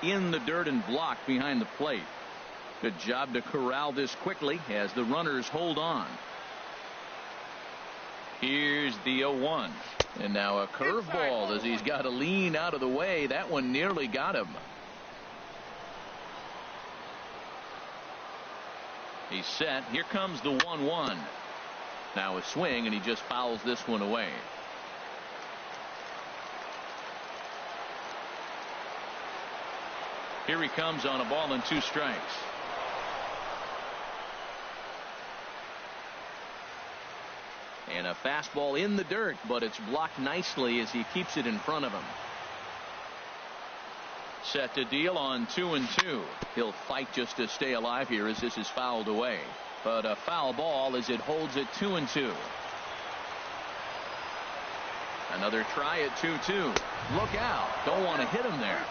In the dirt and blocked behind the plate. Good job to corral this quickly as the runners hold on. Here's the 0-1. And now a curveball as he's got to lean out of the way. That one nearly got him. He's set. Here comes the 1-1. Now a swing, and he just fouls this one away. Here he comes on a ball and 2 strikes. And a fastball in the dirt, but it's blocked nicely as he keeps it in front of him. Set to deal on 2-2. He'll fight just to stay alive here as this is fouled away. But a foul ball as it holds at 2-2. Another try at 2-2. Look out. Don't want to hit him there.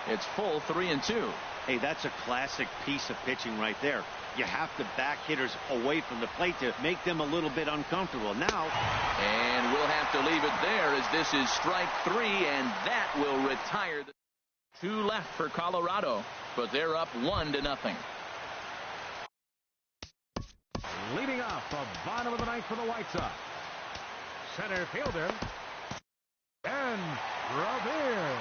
It's full 3-2. Hey, that's a classic piece of pitching right there. You have to back hitters away from the plate to make them a little bit uncomfortable. Now, and we'll have to leave it there as this is strike 3, and that will retire. 2 left for Colorado, but they're up 1-0. Leading off the bottom of the ninth for the White Sox, center fielder, and Revere.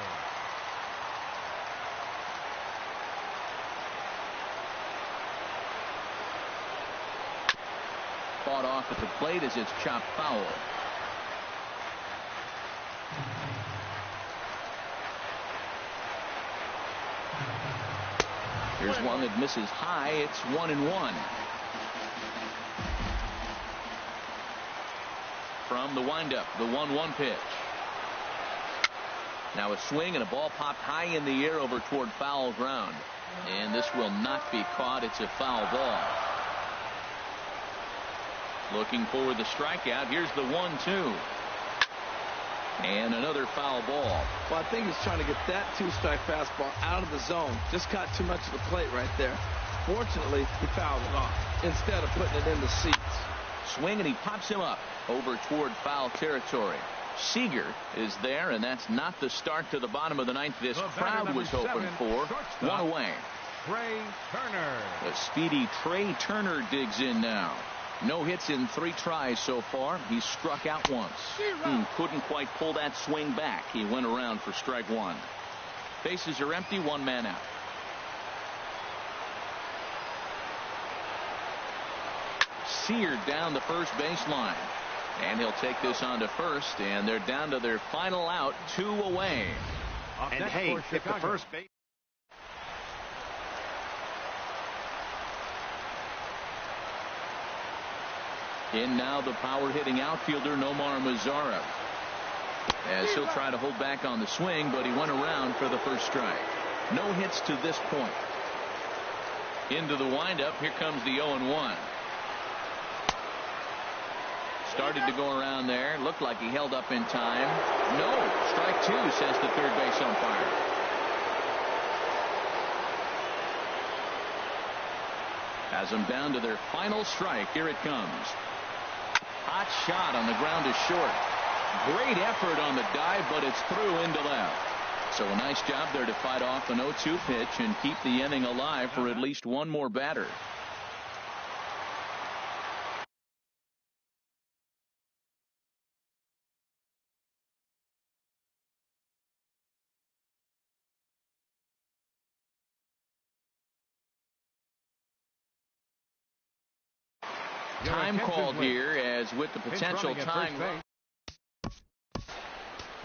Fought off at the plate as it's chopped foul. Here's one that misses high. It's 1-1. From the windup, the 1-1 pitch. Now a swing and a ball popped high in the air over toward foul ground. And this will not be caught. It's a foul ball. Looking for the strikeout. Here's the 1-2. And another foul ball. Well, I think he's trying to get that 2-strike fastball out of the zone. Just caught too much of the plate right there. Fortunately, he fouled it off instead of putting it in the seats. Swing, and he pops him up over toward foul territory. Seager is there, and that's not the start to the bottom of the ninth this crowd was hoping for. One away. Trey Turner. The speedy Trey Turner digs in now. No hits in 3 tries so far. He struck out once. Couldn't quite pull that swing back. He went around for strike 1. Bases are empty, 1 man out. Seared down the first baseline. And he'll take this on to first, and they're down to their final out, 2 away. And hey, if the first base. In now the power-hitting outfielder Nomar Mazara. As he'll try to hold back on the swing, but he went around for the first strike. No hits to this point. Into the windup, here comes the 0-1. Started to go around there. Looked like he held up in time. No, strike 2, says the third base umpire. Has them down to their final strike. Here it comes. Hot shot on the ground is short. Great effort on the dive, but it's through into left. So a nice job there to fight off an 0-2 pitch and keep the inning alive for at least one more batter. Time called here, as with the potential time.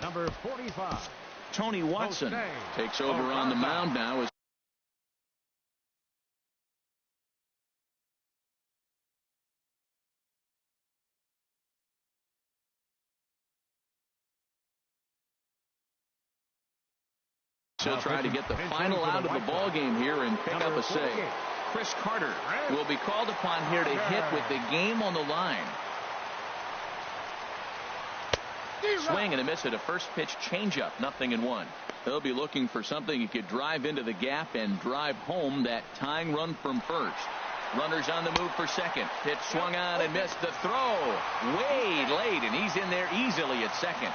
Number 45. Tony Watson takes over on the mound now. As he'll try to get the final out of the ball game here and pick up a save. Chris Carter will be called upon here to hit with the game on the line. Swing and a miss at a first pitch changeup, 0-1. They'll be looking for something he could drive into the gap and drive home that tying run from first. Runners on the move for second. Pitch swung on and missed. The throw way late, and he's in there easily at second.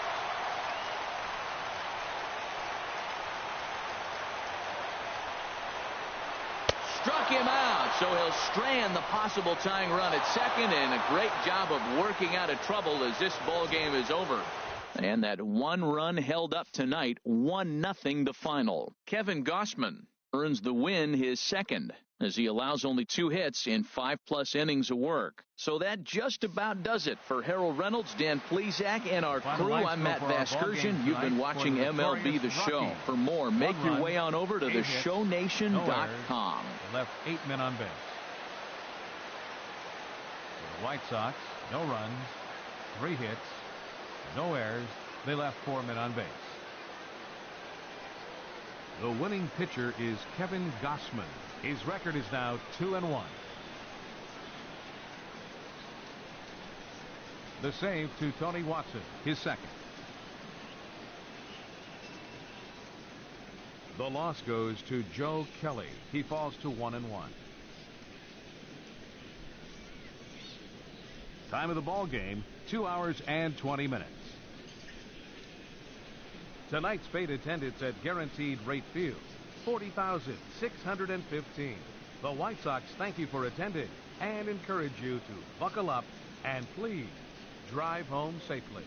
Struck him out, so he'll strand the possible tying run at second, and a great job of working out of trouble as this ball game is over. And that 1 run held up tonight, 1-0 the final. Kevin Gausman earns the win, his second, as he allows only 2 hits in 5+ innings of work. So that just about does it for Harold Reynolds, Dan Plesac, and our crew. I'm Matt Vasgersian. You've been watching MLB The Show. For more, make your way on over to theshownation.com. Left 8 men on base. For the White Sox, no runs, 3 hits, no errors. They left 4 men on base. The winning pitcher is Kevin Gausman. His record is now 2-1. The save to Tony Watson, his second. The loss goes to Joe Kelly. He falls to 1-1. Time of the ball game, 2 hours and 20 minutes. Tonight's paid attendance at Guaranteed Rate Field, 40,615. The White Sox thank you for attending and encourage you to buckle up and please drive home safely.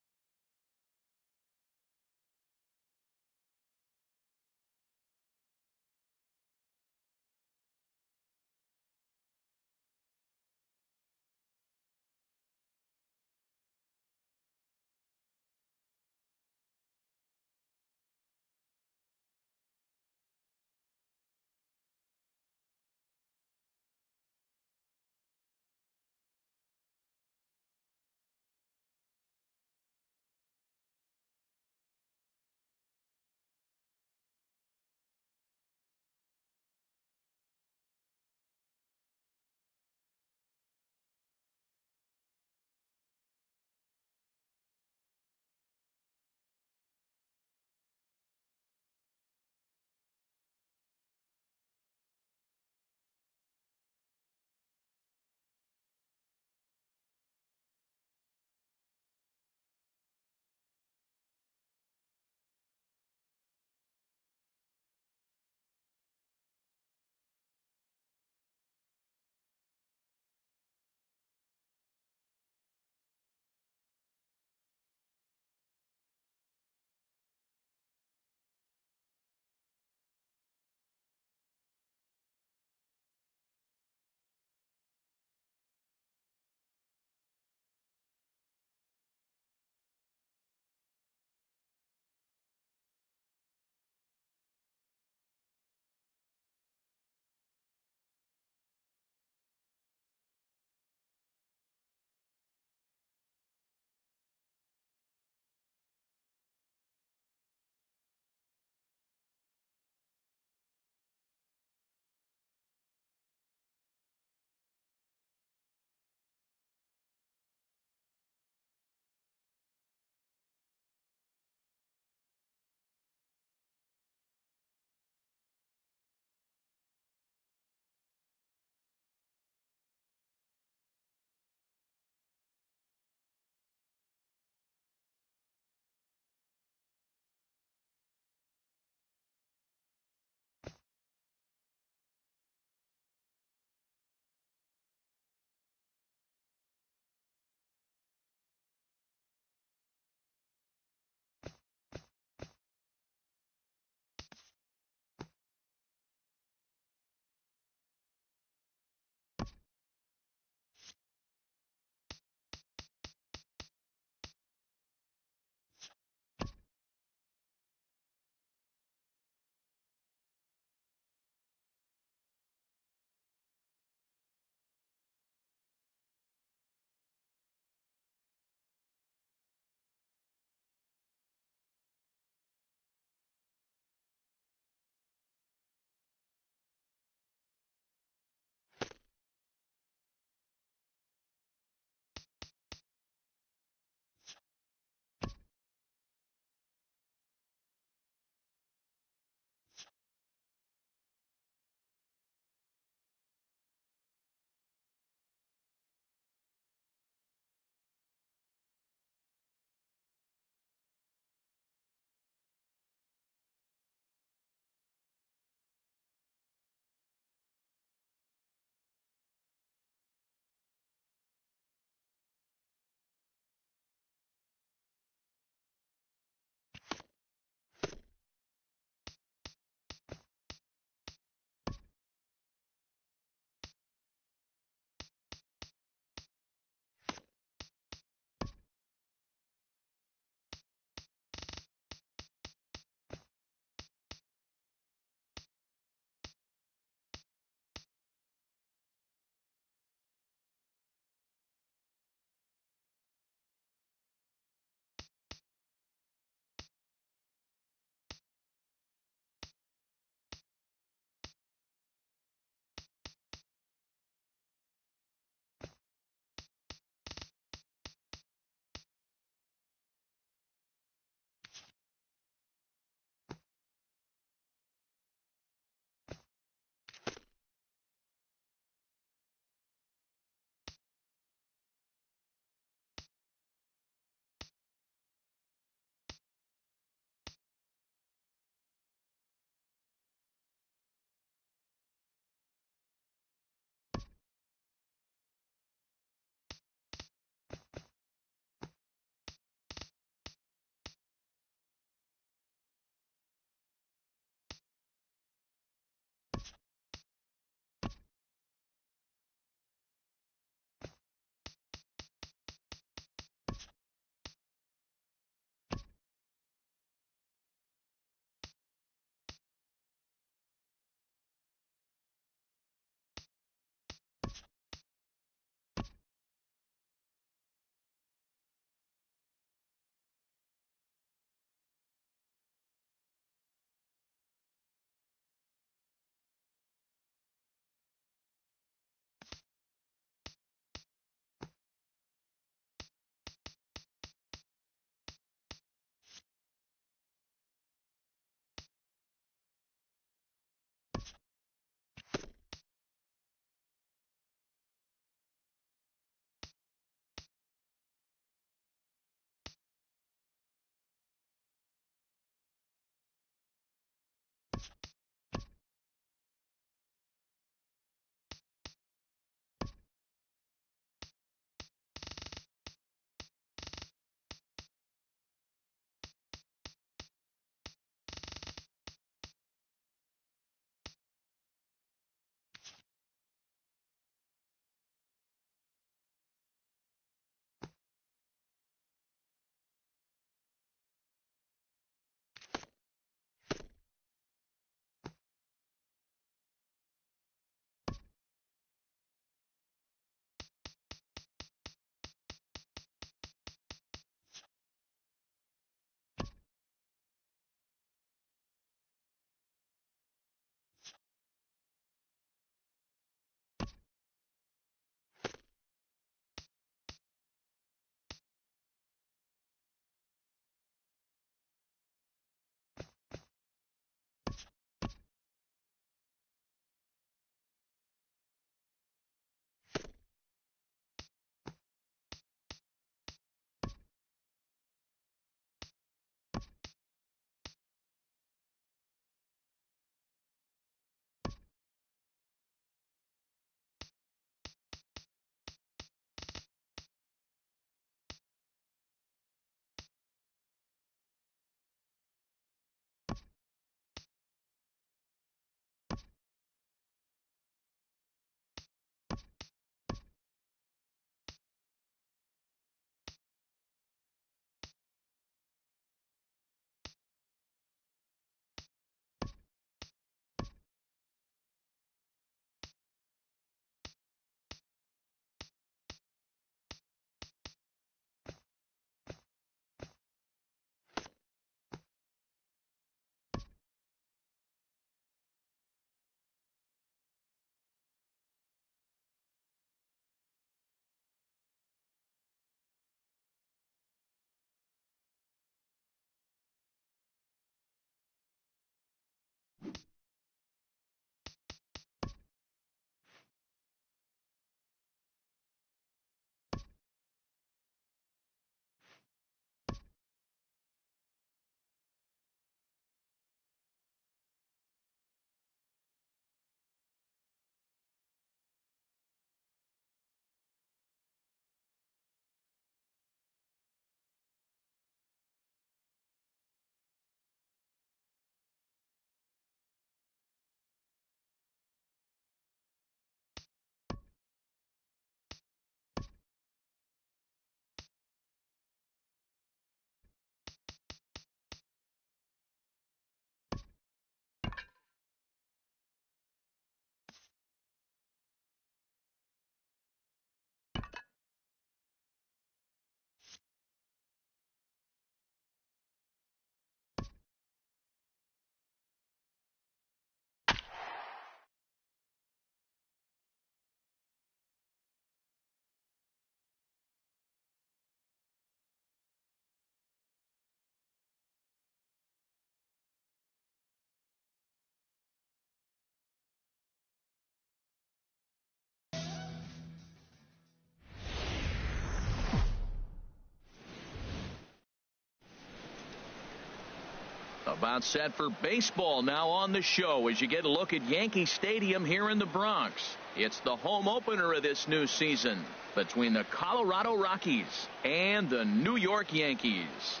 About set for baseball now on the show as you get a look at Yankee Stadium here in the Bronx. It's the home opener of this new season between the Colorado Rockies and the New York Yankees.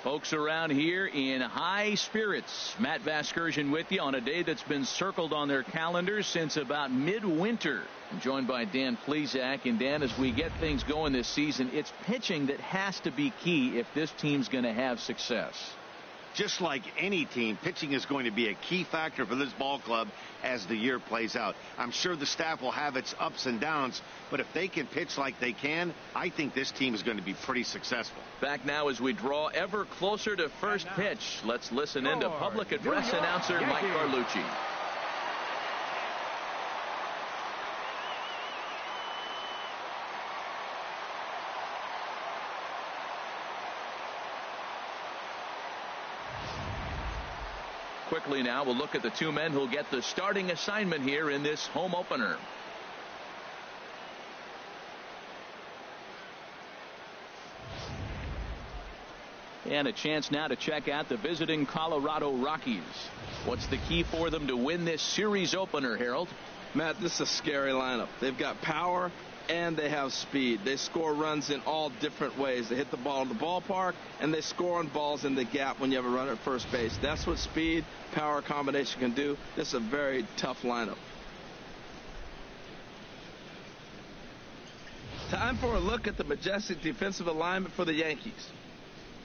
Folks around here in high spirits. Matt Vasgersian with you on a day that's been circled on their calendars since about midwinter. I'm joined by Dan Plesac. And Dan, as we get things going this season, it's pitching that has to be key if this team's going to have success. Just like any team, pitching is going to be a key factor for this ball club as the year plays out. I'm sure the staff will have its ups and downs, but if they can pitch like they can, I think this team is going to be pretty successful. Back now as we draw ever closer to first pitch. Let's listen in to public address announcer Mike Carlucci. Quickly now, we'll look at the two men who'll get the starting assignment here in this home opener. And a chance now to check out the visiting Colorado Rockies. What's the key for them to win this series opener, Harold? Matt, this is a scary lineup. They've got power and they have speed. They score runs in all different ways. They hit the ball in the ballpark, and they score on balls in the gap when you have a runner at first base. That's what speed, power combination can do. This is a very tough lineup. Time for a look at the majestic defensive alignment for the Yankees.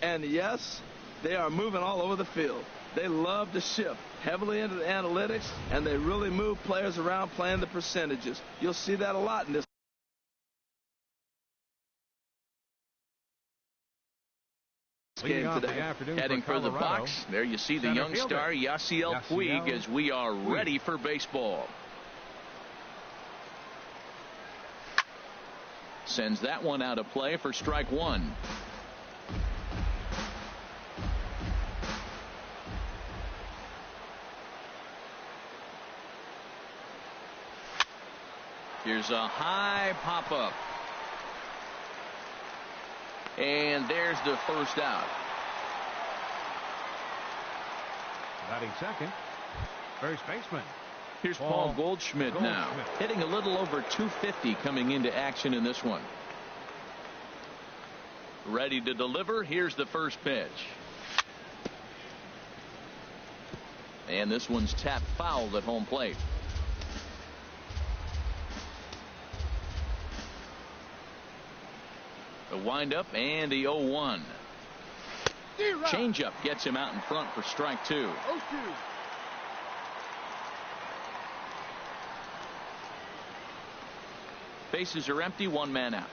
And yes, they are moving all over the field. They love to shift heavily into the analytics, and they really move players around playing the percentages. You'll see that a lot in this game today. Heading for the box. There you see the young star Yasiel Puig as we are ready for baseball. Sends that one out of play for strike one. Here's a high pop-up. And there's the first out. Batting second, first baseman. Here's Paul Goldschmidt now, hitting a little over 250 coming into action in this one. Ready to deliver. Here's the first pitch. And this one's tapped foul at home plate. The windup and the 0-1. Changeup gets him out in front for strike two. Bases are empty, one man out.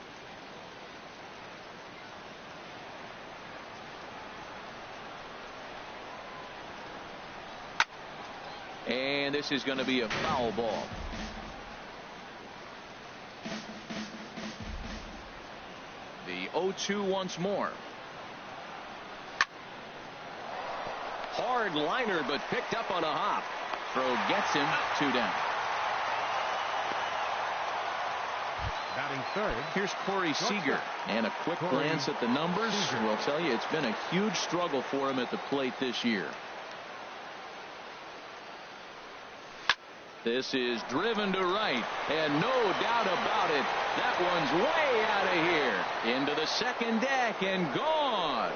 And this is going to be a foul ball. The 0-2 once more. Hard liner, but picked up on a hop. Throw gets him, 2 down. Batting third. Here's Corey Seager. And a quick glance at the numbers will tell you it's been a huge struggle for him at the plate this year. This is driven to right, and no doubt about it, that one's way out of here. Into the second deck and gone.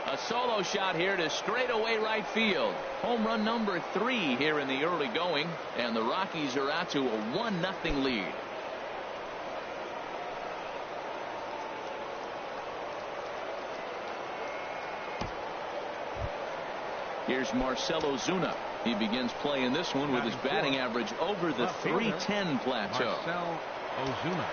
A solo shot here to straightaway right field. Home run number 3 here in the early going, and the Rockies are out to a 1-0 lead. Here's Marcell Ozuna. He begins playing this one with his batting average over the .310 plateau. Marcell Ozuna.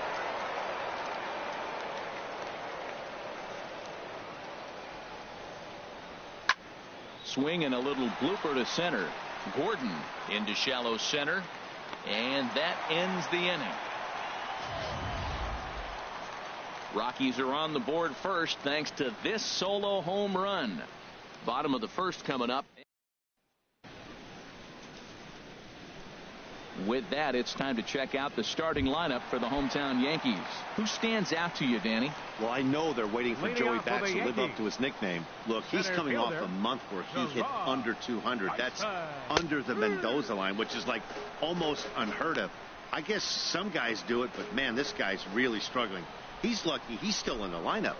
Swing and a little blooper to center. Gordon into shallow center, and that ends the inning. Rockies are on the board first thanks to this solo home run. Bottom of the first coming up. With that, it's time to check out the starting lineup for the hometown Yankees. Who stands out to you, Danny? Well, I know they're waiting for Joey Bats to live up to his nickname. Look, he's coming off a month where he hit under 200. That's under the Mendoza line, which is like almost unheard of. I guess some guys do it, but man, this guy's really struggling. He's lucky he's still in the lineup.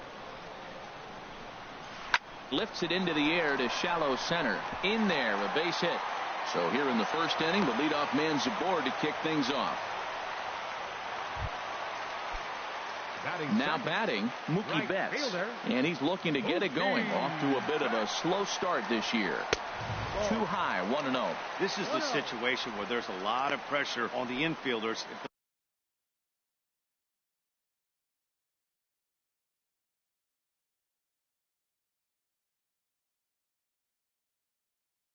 Lifts it into the air to shallow center. In there, a base hit. So here in the first inning, the leadoff man's aboard to kick things off. Now batting, Mookie Betts. And he's looking to get it going. Off to a bit of a slow start this year. Too high, 1-0. This is the situation where there's a lot of pressure on the infielders.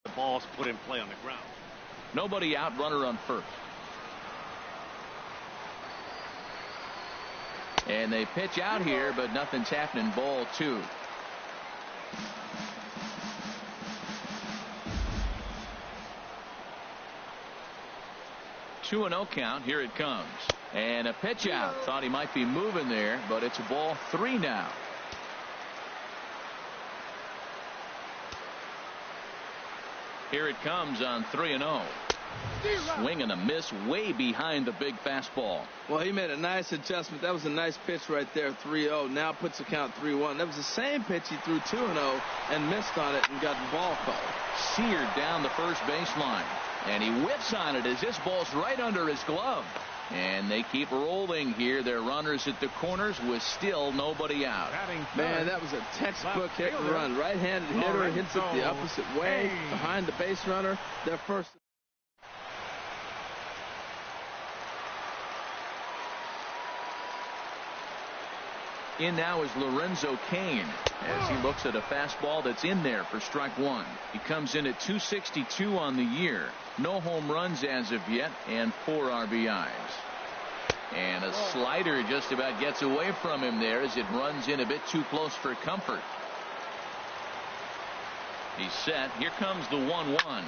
The ball's put in play on the ground. Nobody out, runner on first. And they pitch out here, but nothing's happening. Ball 2. Two and 0 count. Here it comes. And a pitch out. Thought he might be moving there, but it's ball 3 now. Here it comes on 3-0. Swing and a miss way behind the big fastball. Well, he made a nice adjustment. That was a nice pitch right there, 3-0. Now puts the count 3-1. That was the same pitch he threw 2-0 and missed on it and got the ball called. Seared down the first baseline. And he whips on it as this ball's right under his glove. And they keep rolling here. Their runners at the corners with still nobody out. Man, that was a textbook hit and run. Right-handed hitter hits it the opposite way behind the base runner. Their first. In now is Lorenzo Cain as he looks at a fastball that's in there for strike 1. He comes in at 262 on the year. No home runs as of yet and 4 RBIs. And a slider just about gets away from him there as it runs in a bit too close for comfort. He's set. Here comes the 1-1.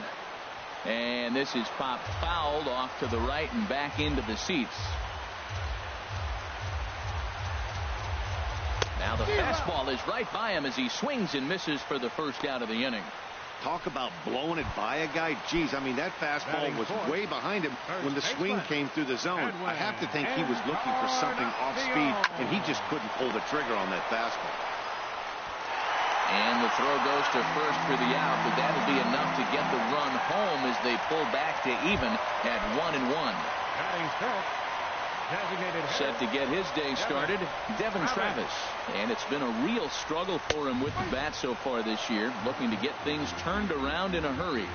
And this is popped fouled off to the right and back into the seats. Now the fastball is right by him as he swings and misses for the first out of the inning. Talk about blowing it by a guy. Geez, I mean, that fastball was way behind him when the swing came through the zone. I have to think he was looking for something off speed, and he just couldn't pull the trigger on that fastball. And the throw goes to first for the out, but that'll be enough to get the run home as they pull back to even at 1-1. Set to get his day started, Devin Travis. And it's been a real struggle for him with the bat so far this year, looking to get things turned around in a hurry.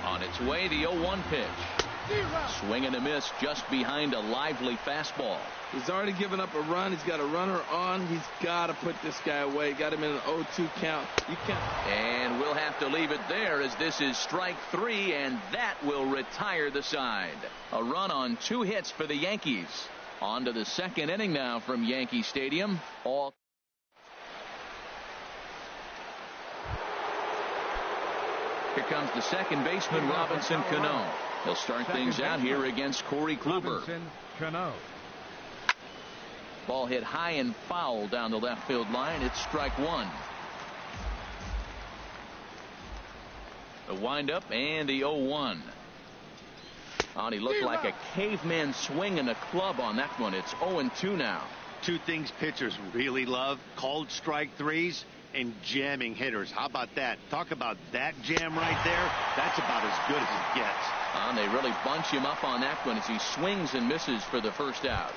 On its way, the 0-1 pitch. Swing and a miss just behind a lively fastball. He's already given up a run. He's got a runner on. He's got to put this guy away. Got him in an 0-2 count. You can't. And we'll have to leave it there as this is strike 3, and that will retire the side. A run on 2 hits for the Yankees. On to the second inning now from Yankee Stadium. All. Here comes the second baseman, Robinson Cano. He'll start things out here against Corey Kluber. Ball hit high and foul down the left field line. It's strike 1. The windup and the 0-1. Oh, he looked like a caveman swinging a club on that one. It's 0-2 now. 2 things pitchers really love: called strike 3s and jamming hitters. How about that? Talk about that jam right there. That's about as good as it gets. And they really bunch him up on that one as he swings and misses for the first out.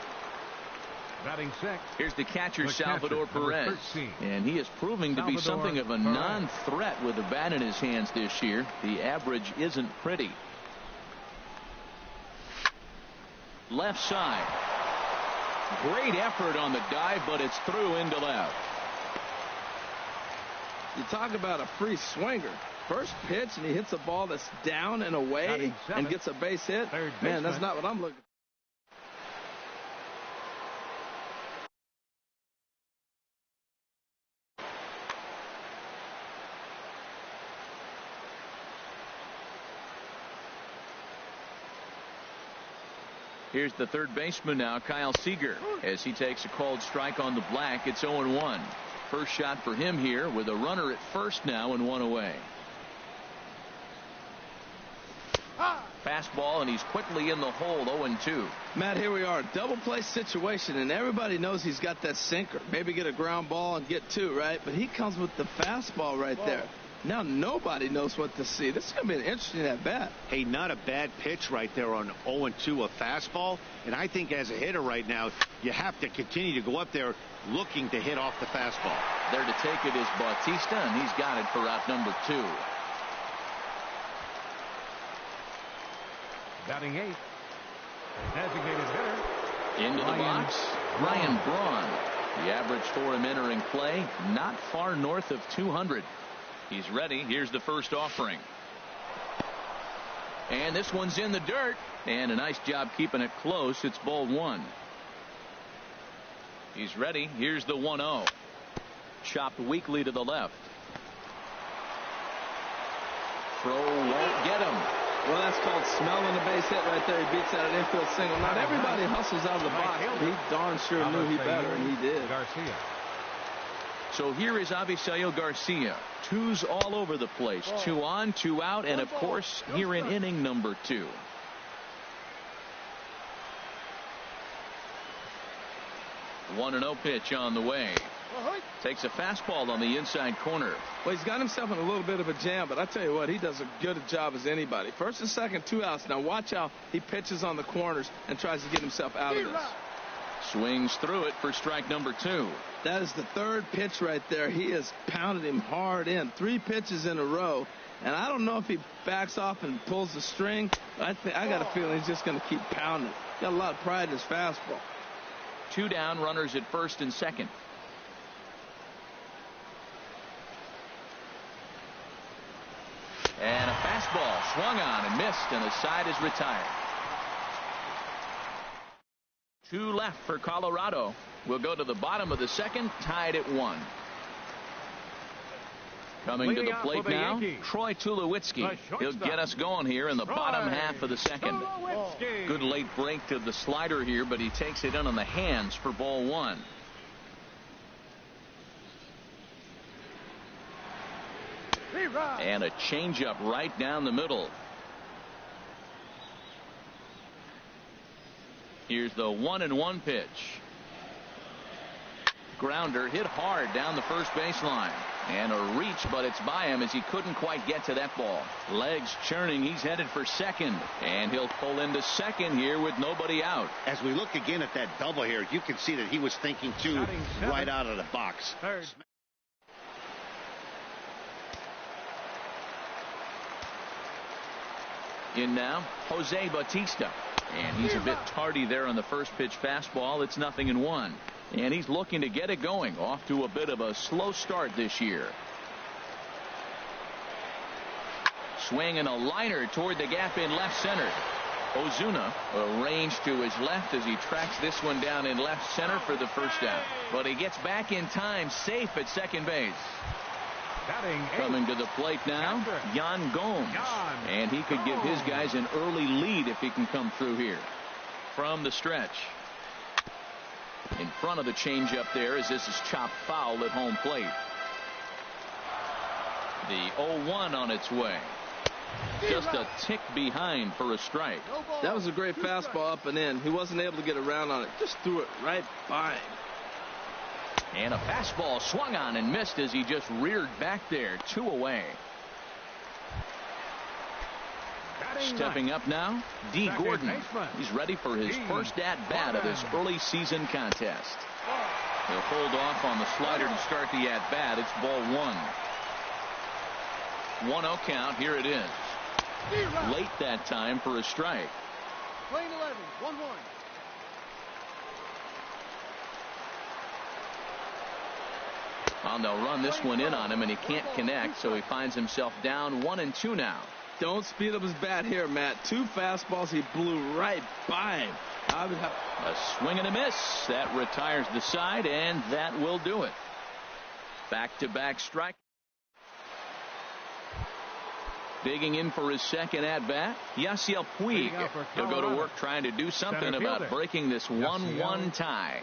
Batting sixth. Here's the catcher, Salvador Perez. And he is proving to be something of a non-threat with the bat in his hands this year. The average isn't pretty. Left side. Great effort on the dive, but it's through into left. You talk about a free swinger. First pitch, and he hits a ball that's down and away and gets a base hit. Man, that's not what I'm looking for. Here's the third baseman now, Kyle Seager, as he takes a called strike on the black. It's 0-1. First shot for him here with a runner at first now and one away. Fastball, and he's quickly in the hole. 0-2. Matt, here we are, double play situation, and everybody knows he's got that sinker. Maybe get a ground ball and get two, right? But he comes with the fastball right there. Now nobody knows what to see. This is going to be an interesting at bat. Hey, not a bad pitch right there on 0-2, a fastball. And I think as a hitter right now, you have to continue to go up there looking to hit off the fastball. There to take it is Bautista, and he's got it for out number 2. Batting 8th. Designated hitter. Into the box, Ryan Braun. The average for him entering play, not far north of 200. He's ready. Here's the first offering. And this one's in the dirt. And a nice job keeping it close. It's ball 1. He's ready. Here's the 1-0. Chopped weakly to the left. Throw won't get him. Well, that's called smelling the base hit right there. He beats out an infield single. Not everybody hustles out of the box, but he darn sure knew he better, and he did. Garcia. So here is Avisail Garcia. Twos all over the place. 2 on, 2 out, and of course here in inning number 2. One 1-0 pitch on the way. Takes a fastball on the inside corner. Well, he's got himself in a little bit of a jam, but I tell you what, he does a good job as anybody. First and second, 2 outs. Now watch how he pitches on the corners and tries to get himself out of this. Swings through it for strike number 2. That is the third pitch right there. He has pounded him hard in. 3 pitches in a row. And I don't know if he backs off and pulls the string. I got a feeling he's just going to keep pounding. Got a lot of pride in his fastball. 2 down, runners at first and second. And a fastball swung on and missed, and the side is retired. 2 left for Colorado. We'll go to the bottom of the second, tied at 1. Coming to the plate now, Troy Tulowitzki. He'll get us going here in the bottom half of the second. Good late break to the slider here, but he takes it in on the hands for ball 1. And a changeup right down the middle. Here's the 1-1 pitch. Grounder hit hard down the first baseline. And a reach, but it's by him as he couldn't quite get to that ball. Legs churning. He's headed for second. And he'll pull into second here with nobody out. As we look again at that double here, you can see that he was thinking too right out of the box. Third. In now, Jose Bautista. And he's a bit tardy there on the first pitch fastball. It's 0-1. And he's looking to get it going. Off to a bit of a slow start this year. Swing and a liner toward the gap in left center. Ozuna arranged to his left as he tracks this one down in left center for the first out. But he gets back in time, safe at second base. Coming to the plate now, Yan Gomes. And he could give his guys an early lead if he can come through here. From the stretch. In front of the changeup there as this is chopped foul at home plate. The 0-1 on its way. Just a tick behind for a strike. That was a great fastball up and in. He wasn't able to get around on it. Just threw it right by him. And a fastball swung on and missed as he just reared back there. 2 away. Stepping up now, D. Gordon. He's ready for his first at-bat of this early season contest. He'll hold off on the slider to start the at-bat. It's ball 1. 1-0 count. Here it is. Late that time for a strike. Lane 11, 1-1. They'll run this one in on him, and he can't connect, so he finds himself down 1-2 now. Don't speed up his bat here, Matt. 2 fastballs he blew right by him. A swing and a miss. That retires the side, and that will do it. Back-to-back strike. Digging in for his second at-bat, Yasiel Puig. He'll go to work trying to do something about breaking this 1-1 tie.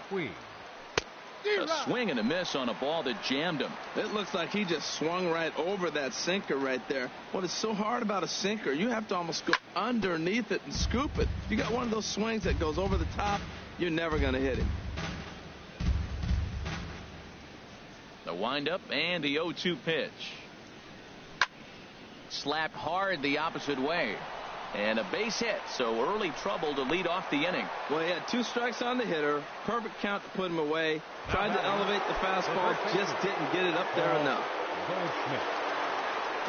A swing and a miss on a ball that jammed him. It looks like he just swung right over that sinker right there. What is so hard about a sinker, you have to almost go underneath it and scoop it. If you got one of those swings that goes over the top, you're never going to hit him. The windup and the 0-2 pitch. Slapped hard the opposite way. And a base hit, so early trouble to lead off the inning. Well, he had 2 strikes on the hitter, perfect count to put him away. Tried to elevate the fastball, just didn't get it up there enough.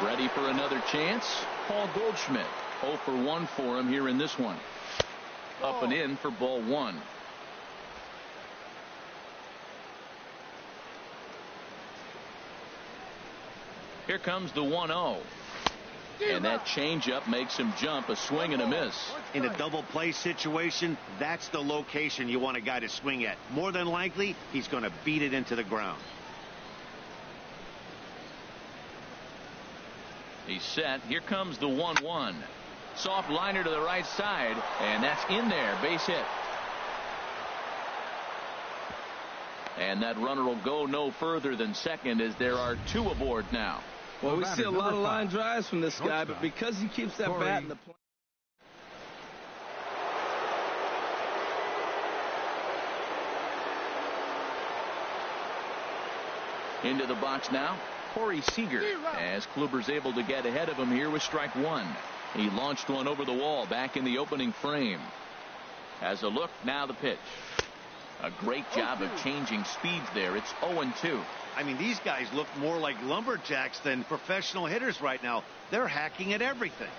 Ready for another chance? Paul Goldschmidt. 0 for 1 for him here in this one. Up and in for ball 1. Here comes the 1-0. And that changeup makes him jump. A swing and a miss. In a double play situation, that's the location you want a guy to swing at. More than likely, he's going to beat it into the ground. He's set. Here comes the 1-1. Soft liner to the right side, and that's in there. Base hit. And that runner will go no further than second as there are 2 aboard now. Well, we see a lot of line drives from this guy, but because he keeps that bat in the play. Into the box now, Corey Seager, as Kluber's able to get ahead of him here with strike 1. He launched one over the wall back in the opening frame. As a look, now the pitch. A great job of changing speeds there. It's 0-2. I mean, these guys look more like lumberjacks than professional hitters right now. They're hacking at everything.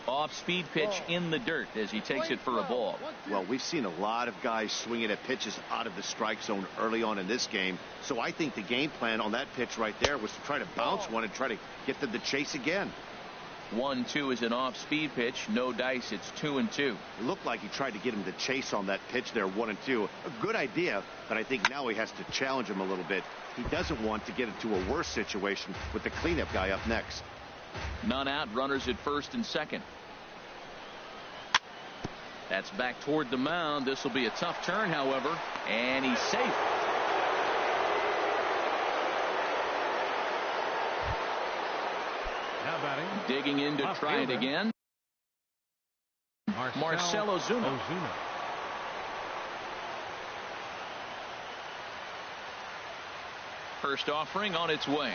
Off-speed pitch in the dirt as he takes it for a ball. Well, we've seen a lot of guys swinging at pitches out of the strike zone early on in this game. So I think the game plan on that pitch right there was to try to bounce one and try to get them to chase again. 1-2 is an off-speed pitch. No dice. It's 2-2. It looked like he tried to get him to chase on that pitch there, 1-2. A good idea, but I think now he has to challenge him a little bit. He doesn't want to get into a worse situation with the cleanup guy up next. None out. Runners at first and second. That's back toward the mound. This will be a tough turn, however, and he's safe. Now batting. Digging in to try it again. Marcell Ozuna. First offering on its way.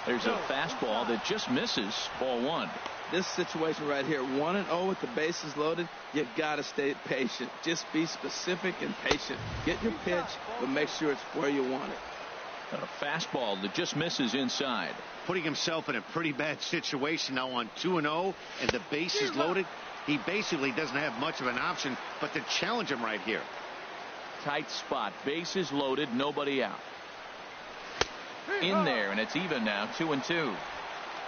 There's a fastball that just misses. Ball 1. This situation right here, 1-0 with the bases loaded, you got to stay patient. Just be specific and patient. Get your pitch, but make sure it's where you want it. A fastball that just misses inside. Putting himself in a pretty bad situation now on 2-0 and the bases loaded. He basically doesn't have much of an option but to challenge him right here. Tight spot. Bases loaded. Nobody out. In there, and it's even now, 2-2.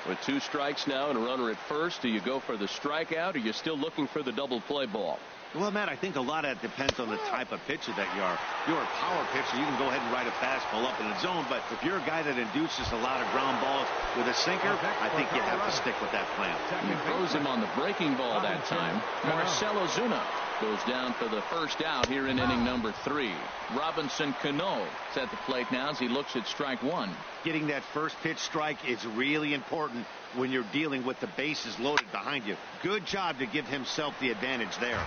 With 2 strikes now and a runner at first, do you go for the strikeout or are you still looking for the double play ball? Well, Matt, I think a lot of that depends on the type of pitcher that you are. If you're a power pitcher, you can go ahead and ride a fastball up in the zone, but if you're a guy that induces a lot of ground balls with a sinker, I think you have to stick with that plan. He throws him on the breaking ball that time. Marcell Ozuna goes down for the first out here in inning number 3. Robinson Cano is at the plate now as he looks at strike 1. Getting that first pitch strike is really important when you're dealing with the bases loaded behind you. Good job to give himself the advantage there.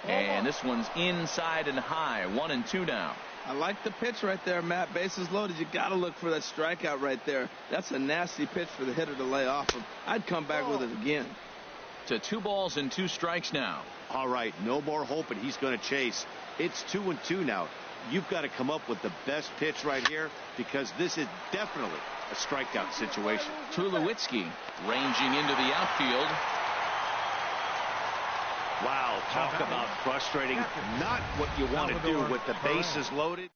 And this one's inside and high. 1-2 now. I like the pitch right there, Matt. Bases loaded. You got to look for that strikeout right there. That's a nasty pitch for the hitter to lay off him. I'd come back with it again. To 2 balls and 2 strikes now. All right, no more hoping he's going to chase. It's 2-2 now. You've got to come up with the best pitch right here because this is definitely a strikeout situation. Tulowitzki ranging into the outfield. Wow, talk about frustrating. Not what you want to do with the bases loaded.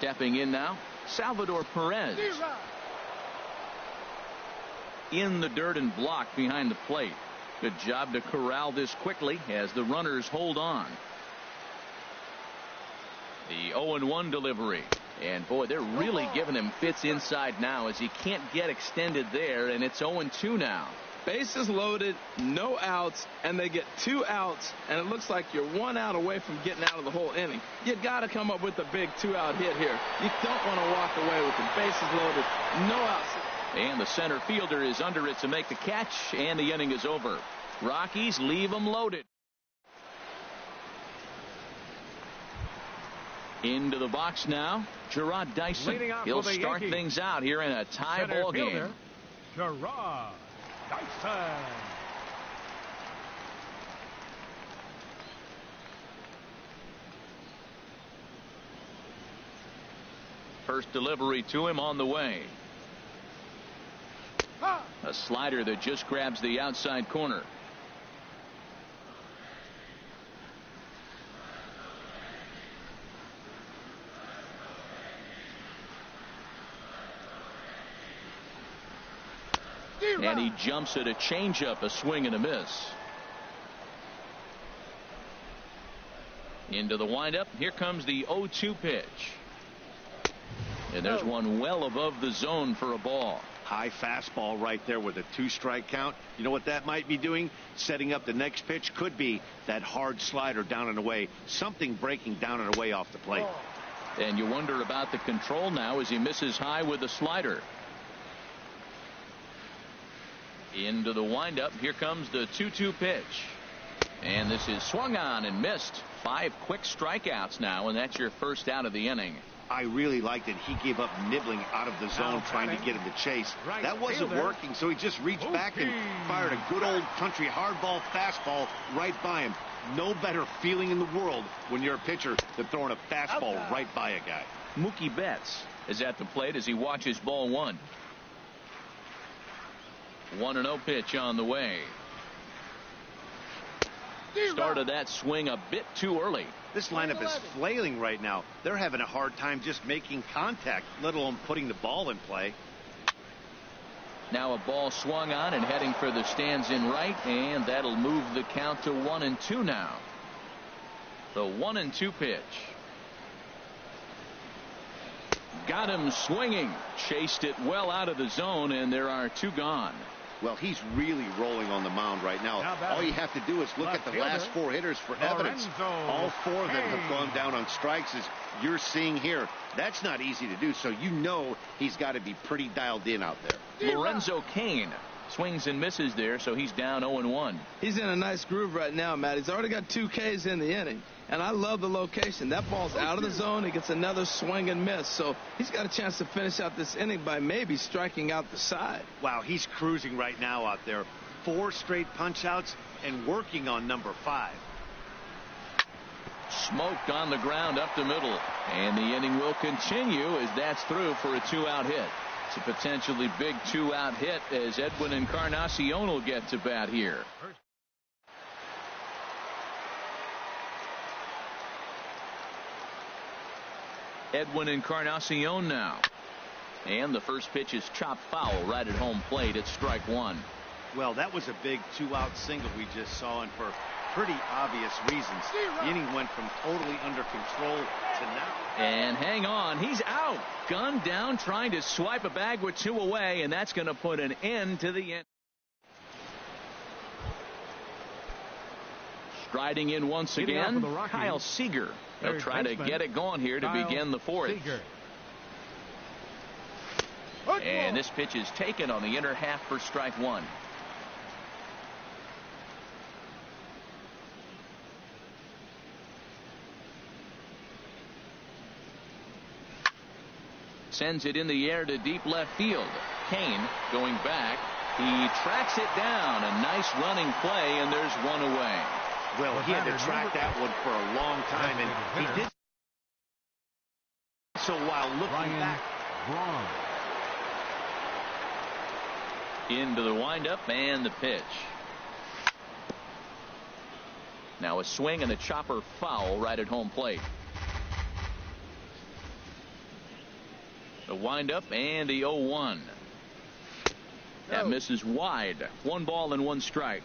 Stepping in now, Salvador Perez. In the dirt and blocked behind the plate. Good job to corral this quickly as the runners hold on. The 0-1 delivery. And boy, they're really giving him fits inside now as he can't get extended there, and it's 0-2 now. Bases loaded, no outs, and they get 2 outs, and it looks like you're 1 out away from getting out of the whole inning. You got to come up with a big 2-out hit here. You don't want to walk away with the bases loaded, no outs. And the center fielder is under it to make the catch, and the inning is over. Rockies leave them loaded. Into the box now, Gerard Dyson. He'll start things out here in a tie ball game. Gerard Dyson. First delivery to him on the way. A slider that just grabs the outside corner. And he jumps at a changeup, a swing and a miss. Into the windup. Here comes the 0-2 pitch. And there's one well above the zone for a ball. High fastball right there with a 2-strike count. You know what that might be doing? Setting up the next pitch. Could be that hard slider down and away. Something breaking down and away off the plate. And you wonder about the control now as he misses high with the slider. Into the windup. Here comes the 2-2 pitch. And this is swung on and missed. 5 quick strikeouts now, and that's your first out of the inning. I really liked it. He gave up nibbling out of the zone trying to get him to chase. That wasn't working, so he just reached back and fired a good old country hardball fastball right by him. No better feeling in the world when you're a pitcher than throwing a fastball right by a guy. Mookie Betts is at the plate as he watches ball 1. 1-0 pitch on the way. Started that swing a bit too early. This lineup is flailing right now. They're having a hard time just making contact, let alone putting the ball in play. Now a ball swung on and heading for the stands in right, and that'll move the count to 1-2 now. The 1-2 pitch. Got him swinging. Chased it well out of the zone, and there are 2 gone. Well, he's really rolling on the mound right now. All you have to do is look at the last 4 hitters for evidence. All 4 of them have gone down on strikes, as you're seeing here. That's not easy to do, so you know he's got to be pretty dialed in out there. Lorenzo Cain swings and misses there, so he's down 0-1. He's in a nice groove right now, Matt. He's already got 2 Ks in the inning, and I love the location. That ball's out of the zone. He gets another swing and miss, so he's got a chance to finish out this inning by maybe striking out the side. Wow, he's cruising right now out there. 4 straight punch-outs and working on number 5. Smoked on the ground up the middle, and the inning will continue as that's through for a 2-out hit. It's a potentially big 2-out hit as Edwin Encarnacion will get to bat here. Edwin Encarnacion now. And the first pitch is chopped foul right at home plate at strike 1. Well, that was a big 2-out single we just saw, and for pretty obvious reasons. The inning went from totally under control to now. And hang on, he's out. Gun down, trying to swipe a bag with 2 away, and that's going to put an end to the inning. Striding in once again, Kyle Seager. They'll try to get it going here to begin the 4th. And this pitch is taken on the inner half for strike 1. Sends it in the air to deep left field. Cain going back. He tracks it down. A nice running play, and there's 1 away. Well, he had to track that one for a long time, and he did so while looking back. Into the windup and the pitch. Now a swing and a chopper foul right at home plate. The windup and the 0-1. That misses wide. 1 ball and 1 strike.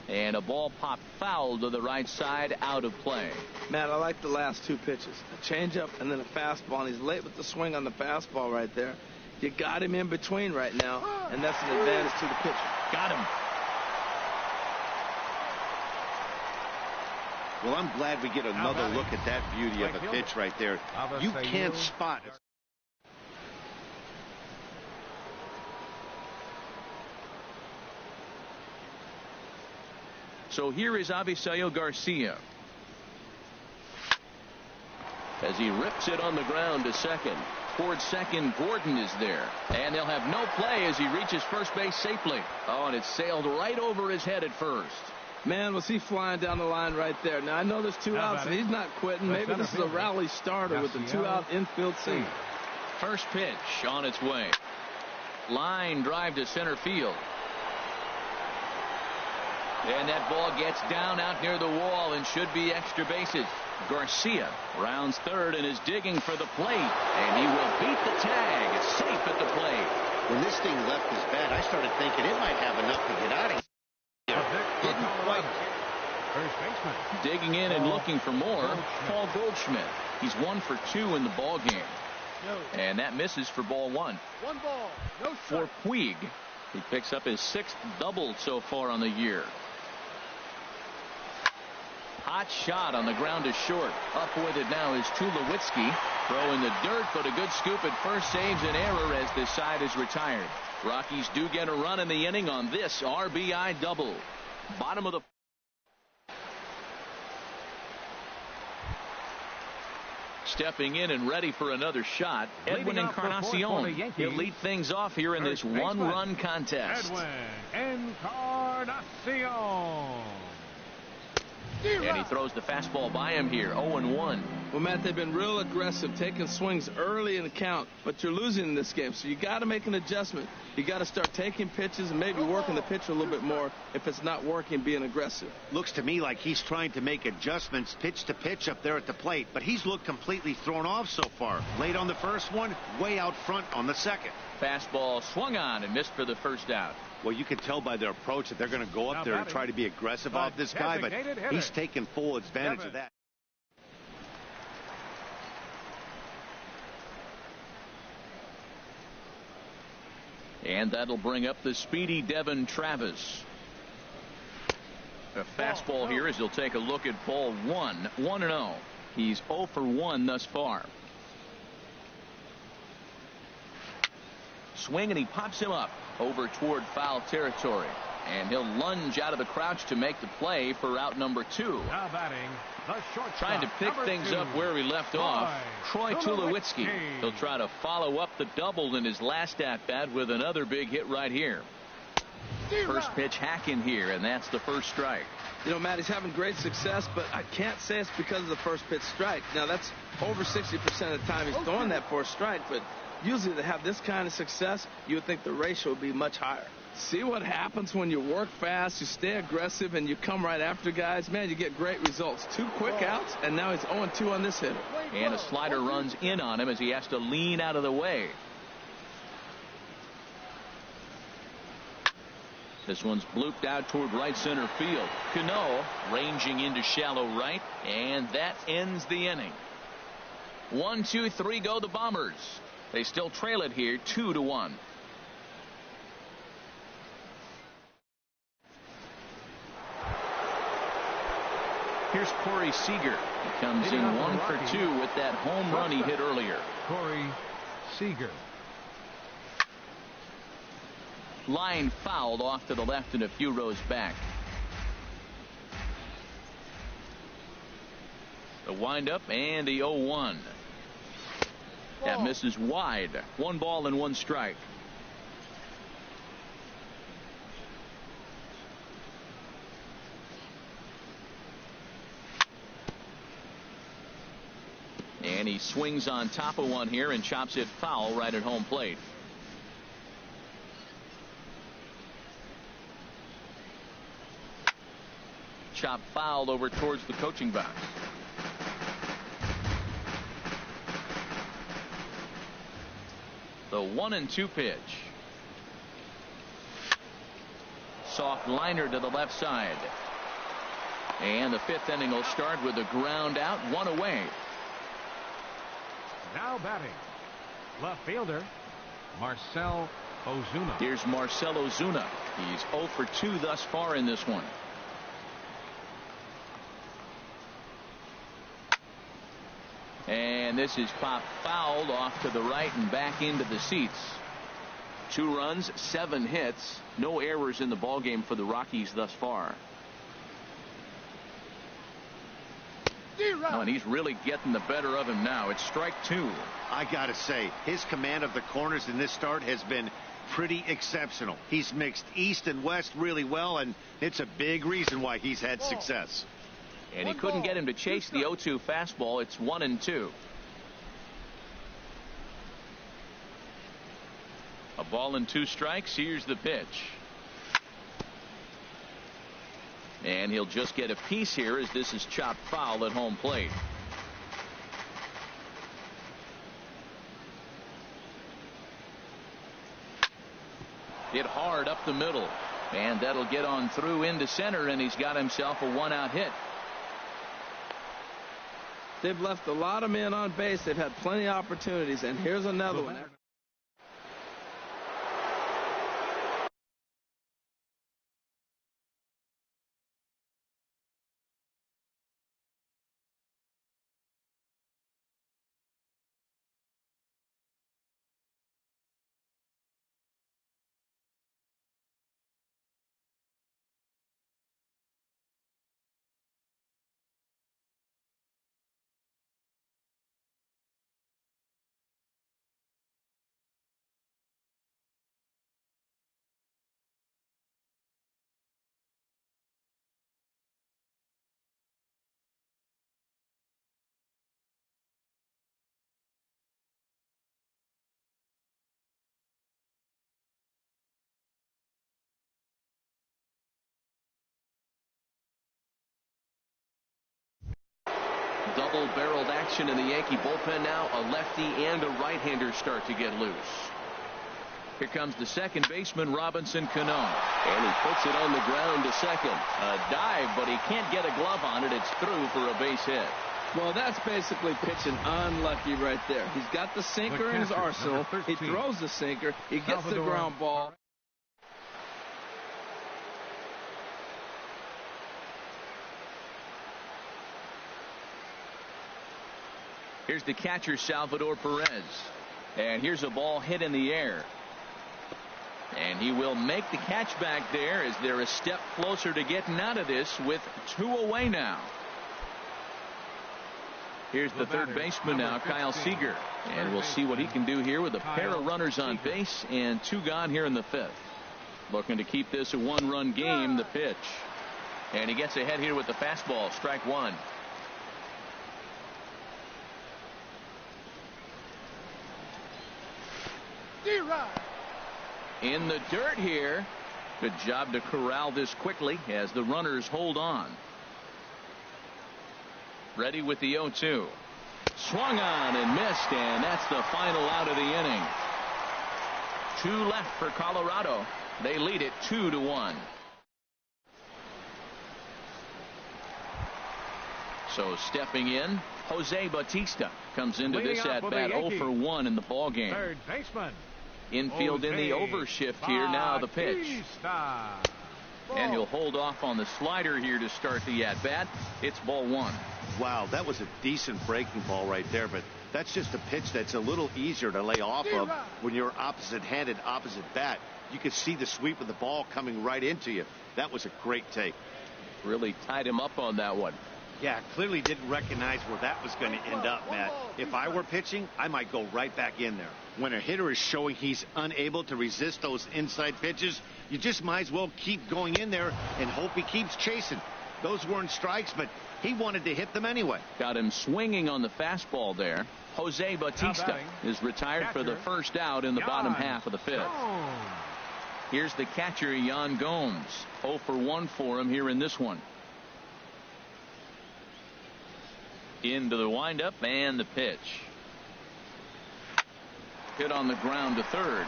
And a ball popped foul to the right side, out of play. Matt, I like the last 2 pitches. A changeup and then a fastball. And he's late with the swing on the fastball right there. You got him in between right now, and that's an advantage to the pitcher. Got him. Well, I'm glad we get another look at that beauty of a pitch right there. You can't spot it. So here is Avisail Garcia. As he rips it on the ground to second. Towards second, Gordon is there. And they'll have no play as he reaches first base safely. Oh, and it sailed right over his head at first. Man, was he flying down the line right there. Now, I know there's 2 outs, and he's not quitting. Maybe this is a rally starter with the 2-out infield single. First pitch on its way. Line drive to center field. And that ball gets down out near the wall and should be extra bases. Garcia rounds third and is digging for the plate. And he will beat the tag. It's safe at the plate. When this thing left his bat, I started thinking it might have enough to get out of here. Didn't quite. First baseman. Digging in and looking for more. Paul Goldschmidt. He's 1 for 2 in the ball game. And that misses for ball 1. 1 ball. No for Puig. He picks up his 6th double so far on the year. Hot shot on the ground is short. Up with it now is Tulowitzki. Throw in the dirt, but a good scoop at first saves an error as this side is retired. Rockies do get a run in the inning on this RBI double. Bottom of the stepping in and ready for another shot, Edwin Encarnacion. He'll lead things off here in this 1-run contest. Edwin Encarnacion. And he throws the fastball by him here. 0-1. Well, Matt, they've been real aggressive, taking swings early in the count, but you're losing in this game, so you got to make an adjustment. You got to start taking pitches and maybe working the pitcher a little bit more. If it's not working, being aggressive. Looks to me like he's trying to make adjustments pitch to pitch up there at the plate, but he's looked completely thrown off so far. Late on the first one, way out front on the second. Fastball swung on and missed for the first out. Well, you can tell by their approach that they're going to go up there and try to be aggressive off this guy, but he's taking full advantage of that. And that'll bring up the speedy Devin Travis. A fastball here as he'll take a look at ball 1. 1-0. He's 0 for 1 thus far. Swing and he pops him up over toward foul territory. And he'll lunge out of the crouch to make the play for out number 2. Now batting, the shortstop, trying to pick things 2. Up where he left off. Troy Tulowitzki. He'll try to follow up the double in his last at-bat with another big hit right here. First pitch hack in here, and that's the first strike. You know, Matt, he's having great success, but I can't say it's because of the first pitch strike. Now, that's over 60% of the time he's throwing that for a strike, but usually to have this kind of success, you would think the ratio would be much higher. See what happens when you work fast, you stay aggressive, and you come right after guys. Man, you get great results. 2 quick outs, and now he's 0-2 on this hitter. And a slider runs in on him as he has to lean out of the way. This one's blooped out toward right center field. Cano ranging into shallow right, and that ends the inning. 1, 2, 3 go the Bombers. They still trail it here 2-1. Here's Corey Seager. He comes in 1 for 2 with that home run he hit earlier. Corey Seager. Line fouled off to the left and a few rows back. The windup and the 0-1. That misses wide. 1 ball and 1 strike. And he swings on top of one here and chops it foul right at home plate. chop fouled over towards the coaching box. The 1-2 pitch. Soft liner to the left side. And the fifth inning will start with a ground out, one away. Now batting, left fielder, Marcell Ozuna. Here's Marcell Ozuna. He's 0 for 2 thus far in this one. And this is popped fouled off to the right and back into the seats. 2 runs, 7 hits, no errors in the ballgame for the Rockies thus far. Oh, and he's really getting the better of him now. It's strike 2. I gotta say, his command of the corners in this start has been pretty exceptional. He's mixed east and west really well, and it's a big reason why he's had success. And he couldn't get him to chase the 0-2 fastball. It's 1-2. A ball and 2 strikes. Here's the pitch. And he'll just get a piece here as this is chopped foul at home plate. Hit hard up the middle. And that'll get on through into center, and he's got himself a 1-out hit. They've left a lot of men on base. They've had plenty of opportunities, and here's another one. Double-barreled action in the Yankee bullpen now. A lefty and a right-hander start to get loose. Here comes the second baseman, Robinson Cano. And he puts it on the ground to second. A dive, but he can't get a glove on it. It's through for a base hit. Well, that's basically pitching unlucky right there. He's got the sinker in his arsenal. He throws the sinker. He gets the ground ball. Here's the catcher, Salvador Perez. And here's a ball hit in the air. And he will make the catch back there as they're a step closer to getting out of this with 2 away now. Here's the third baseman now, Kyle Seager. And we'll see what he can do here with a pair of runners on base and 2 gone here in the 5th. Looking to keep this a 1-run game. The pitch. And he gets ahead here with the fastball. Strike 1. In the dirt here. Good job to corral this quickly as the runners hold on. Ready with the 0-2. Swung on and missed, and that's the final out of the inning. 2 left for Colorado. They lead it 2-1. So stepping in, Jose Bautista comes into this at bat 0 for 1 in the ball game. Third baseman. Infield in the overshift here. Now the pitch. And he'll hold off on the slider here to start the at bat. It's ball 1. Wow, that was a decent breaking ball right there, but that's just a pitch that's a little easier to lay off of when you're opposite-handed, opposite bat. You could see the sweep of the ball coming right into you. That was a great take. Really tied him up on that one. Yeah, clearly didn't recognize where that was going to end up, Matt. If I were pitching, I might go right back in there. When a hitter is showing he's unable to resist those inside pitches, you just might as well keep going in there and hope he keeps chasing. Those weren't strikes, but he wanted to hit them anyway. Got him swinging on the fastball there. Jose Bautista is retired for the first out in the bottom half of the 5th. Here's the catcher, Yan Gomes. 0 for 1 for him here in this one. Into the windup and the pitch. Hit on the ground to third.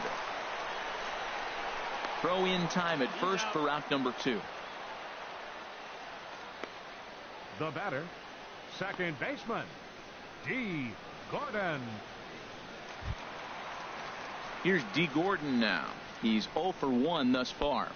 Throw in time at first for out number 2. The batter, second baseman, D. Gordon. Here's D. Gordon now. He's 0 for 1 thus far.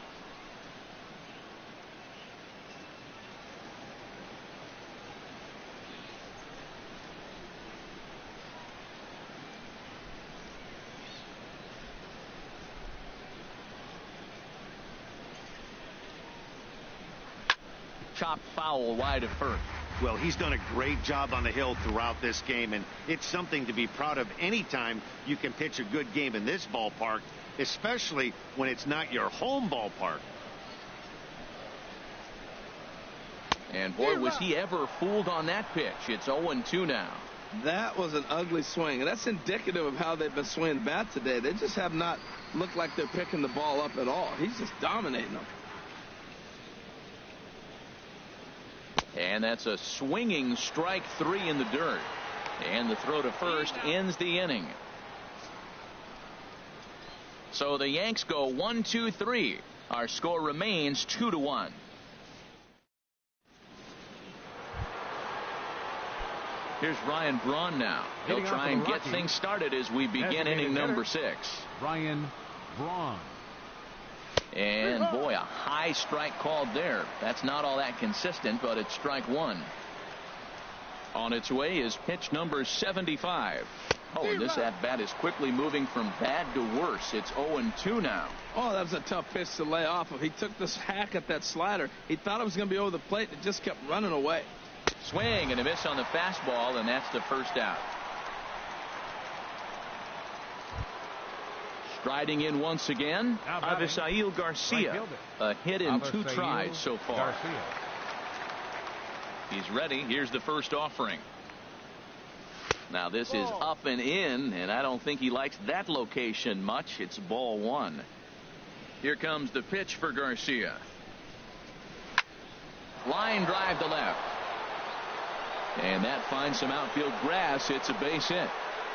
Chopped foul wide of first. Well, he's done a great job on the hill throughout this game, and it's something to be proud of anytime you can pitch a good game in this ballpark, especially when it's not your home ballpark. And boy, was he ever fooled on that pitch. It's 0-2 now. That was an ugly swing, and that's indicative of how they've been swinging the bat today. They just have not looked like they're picking the ball up at all. He's just dominating them. And that's a swinging strike 3 in the dirt. And the throw to first ends the inning. So the Yanks go 1-2-3. Our score remains 2-1. Here's Ryan Braun now. He'll try and get things started as we begin inning number 6. Ryan Braun. And boy, a high strike called there. That's not all that consistent, but it's strike 1. On its way is pitch number 75. Oh, and this at-bat is quickly moving from bad to worse. It's 0-2 now. Oh, that was a tough pitch to lay off of. He took this hack at that slider. He thought it was going to be over the plate. It just kept running away. Swing and a miss on the fastball, and that's the first out. Striding in once again, Avisail Garcia. A hit in 2 tries so far. He's ready. Here's the first offering. Now this is up and in, and I don't think he likes that location much. It's ball 1. Here comes the pitch for Garcia. Line drive to left. And that finds some outfield grass. It's a base hit.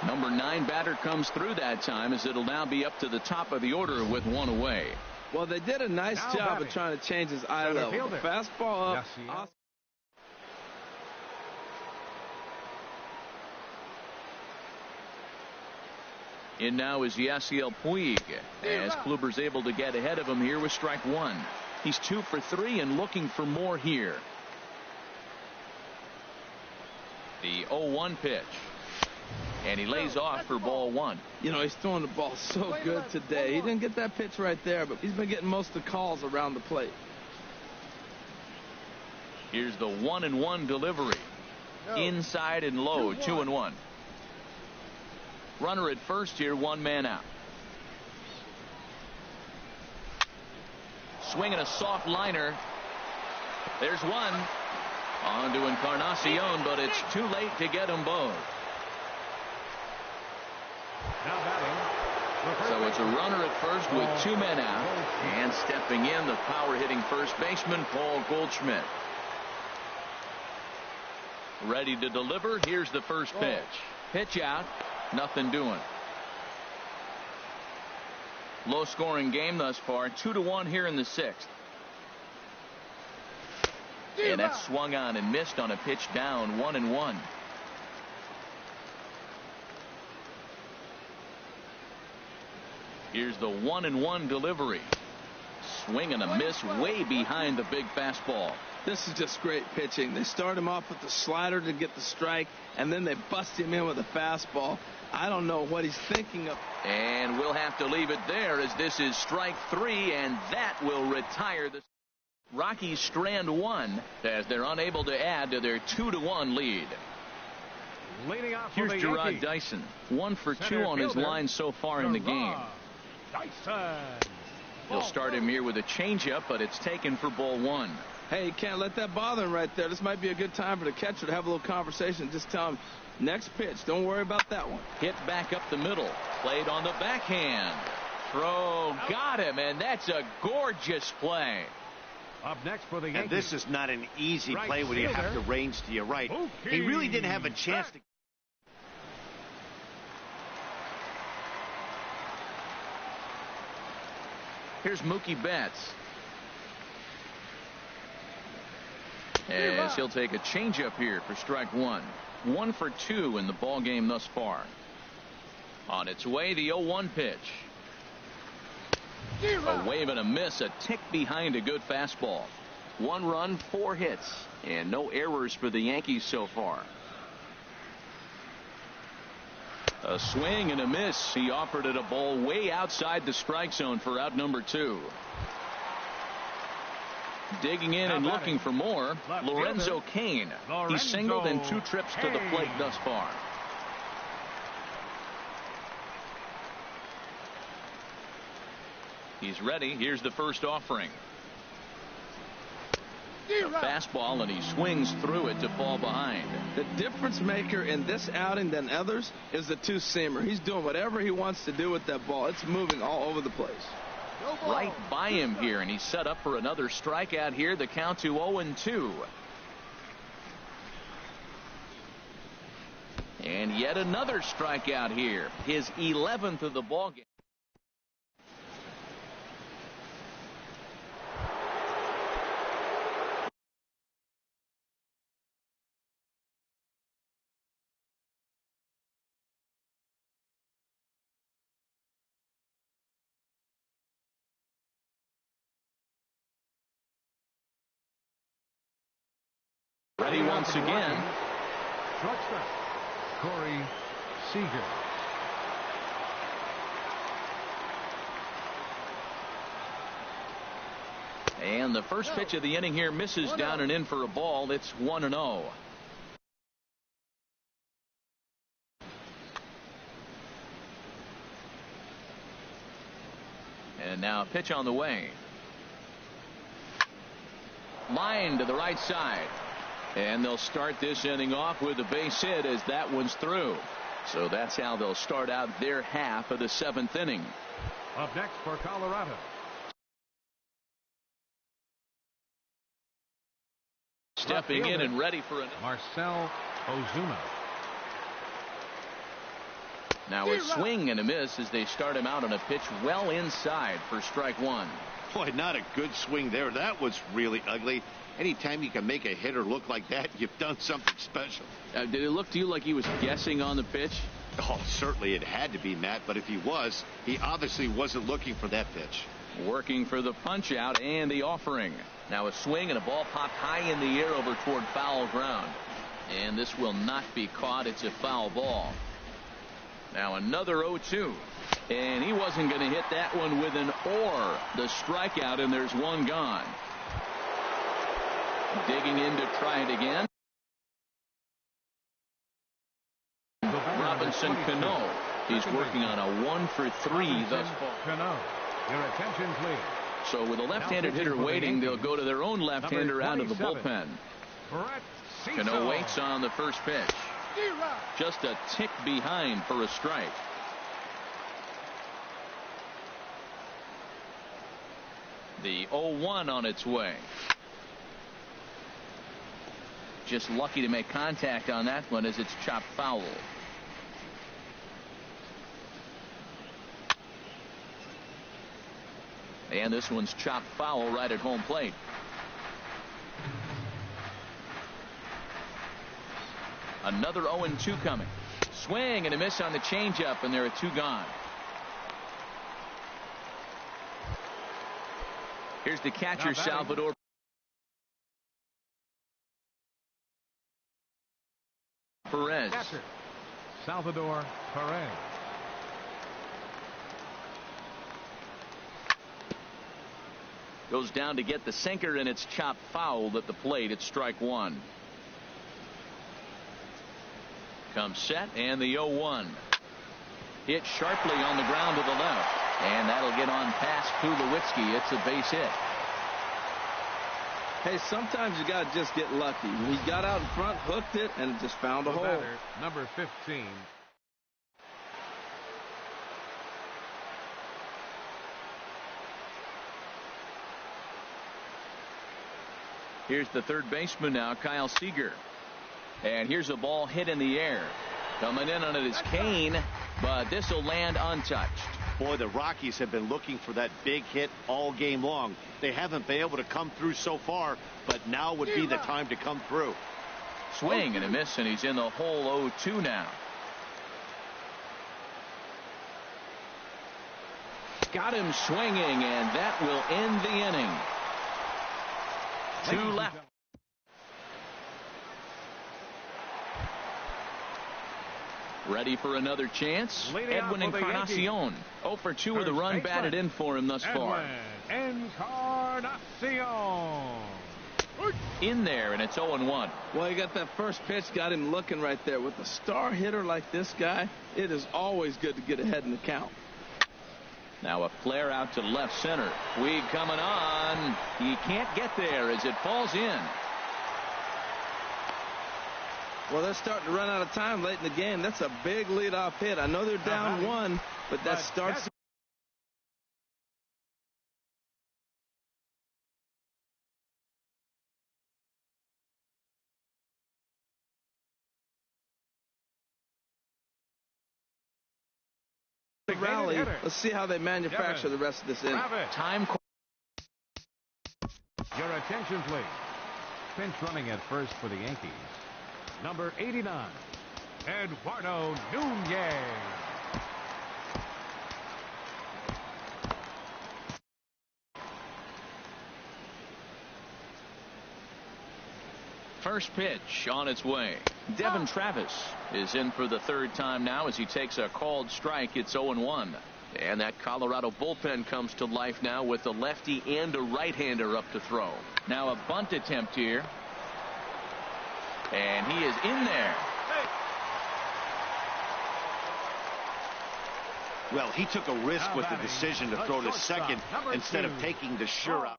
Number 9 batter comes through that time, as it'll now be up to the top of the order with 1 away. Well, they did a nice job of trying to change his eye level. The fastball up. Awesome. In now is Yasiel Puig, as Kluber's able to get ahead of him here with strike 1. He's 2 for 3 and looking for more here. The 0-1 pitch. And he lays off for ball 1. You know, he's throwing the ball so good today. He didn't get that pitch right there, but he's been getting most of the calls around the plate. Here's the 1-1 delivery. Inside and low, 2-1. Runner at first here, 1 man out. Swinging a soft liner. There's one. On to Encarnacion, but it's too late to get them both. So it's a runner at first with 2 men out. And stepping in, the power-hitting first baseman, Paul Goldschmidt. Ready to deliver. Here's the first pitch. Pitch out. Nothing doing. Low-scoring game thus far. 2-1 here in the 6th. And that swung on and missed on a pitch down, 1-1. Here's the 1-1 delivery. Swing and a miss way behind the big fastball. This is just great pitching. They start him off with the slider to get the strike, and then they bust him in with a fastball. I don't know what he's thinking of. And we'll have to leave it there, as this is strike 3, and that will retire the Rockies strand 1 as they're unable to add to their 2-1 lead. Here's Jarrod Dyson, 1 for 2 on his line so far in the game. He'll start him here with a changeup, but it's taken for ball 1. Hey, you can't let that bother him right there. This might be a good time for the catcher to have a little conversation. Just tell him, next pitch, don't worry about that one. Hit back up the middle, played on the backhand. Throw got him, and that's a gorgeous play. Up next for the Yankees. And this is not an easy Right play when you have fielder. to range to your right. He really didn't have a chance to. Here's Mookie Betts. As he'll take a changeup here for strike one. 1 for 2 in the ball game thus far. On its way, the 0-1 pitch. A wave and a miss, a tick behind a good fastball. 1 run, 4 hits, and no errors for the Yankees so far. A swing and a miss. He offered it a ball way outside the strike zone for out number 2. Digging in and looking for more, Lorenzo Cain. He singled in 2 trips to the plate thus far. He's ready. Here's the first offering. A fastball, and he swings through it to fall behind. The difference maker in this outing than others is the two-seamer. He's doing whatever he wants to do with that ball. It's moving all over the place. Right by him here, and he's set up for another strikeout here. The count to 0-2. And yet another strikeout here. His 11th of the ball game. Ready once again. Shortstop, Corey Seager. And the first pitch of the inning here misses down and in for a ball. It's 1-0. And now a pitch on the way. Line to the right side. And they'll start this inning off with a base hit as that one's through. So that's how they'll start out their half of the 7th inning. Up next for Colorado, stepping in and ready for it. Marcell Ozuna. Now a swing and a miss as they start him out on a pitch well inside for strike one. Boy, not a good swing there. That was really ugly. Anytime you can make a hitter look like that, you've done something special. Did it look to you like he was guessing on the pitch? Oh, certainly it had to be, Matt, but if he was, he obviously wasn't looking for that pitch. Working for the punch out and the offering. Now a swing and a ball popped high in the air over toward foul ground. And this will not be caught. It's a foul ball. Now another 0-2. And he wasn't going to hit that one with an or. The strikeout, and there's one gone. Digging in to try it again. Robinson Cano. He's working on a 1 for 3 thus far. Cano, your attention please. So with a left-handed hitter waiting, they'll go to their own left-hander out of the bullpen. Cano waits on the first pitch. Just a tick behind for a strike. The 0-1 on its way. Just lucky to make contact on that one as it's chopped foul. And this one's chopped foul right at home plate. Another 0-2 coming. Swing and a miss on the changeup, and there are 2 gone. Here's the catcher, Salvador Perez. Catcher, Salvador Perez. Goes down to get the sinker, and it's chopped foul at the plate. It's strike one. Comes set, and the 0-1. Hit sharply on the ground to the left. And that'll get on past Tulowitzki. It's a base hit. Hey, sometimes you got to just get lucky. He got out in front, hooked it, and just found a hole. Batter, number 15. Here's the third baseman now, Kyle Seager. And here's a ball hit in the air. Coming in on it is Kane, but this will land untouched. Boy, the Rockies have been looking for that big hit all game long. They haven't been able to come through so far, but now would be the time to come through. Swing and a miss, and he's in the hole 0-2 now. Got him swinging, and that will end the inning. 2 left. Ready for another chance? Edwin Encarnacion. 0 for 2 with a run batted in for him thus far. Encarnacion. In there, and it's 0-1. Well, you got that first pitch, got him looking right there. With a star hitter like this guy, it is always good to get ahead in the count. Now a flare out to left center. Puig coming on. He can't get there as it falls in. Well, they're starting to run out of time late in the game. That's a big leadoff hit. I know they're down 1, but that starts. The rally. Let's see how they manufacture the rest of this inning. Time. Your attention, please. Pinch running at first for the Yankees. Number 89, Eduardo Nunez. First pitch on its way. Devin Travis is in for the third time now as he takes a called strike. It's 0-1. And that Colorado bullpen comes to life now with a lefty and a right-hander up to throw. Now a bunt attempt here. And he is in there. Well, he took a risk with the decision to throw to second instead of taking the sure out.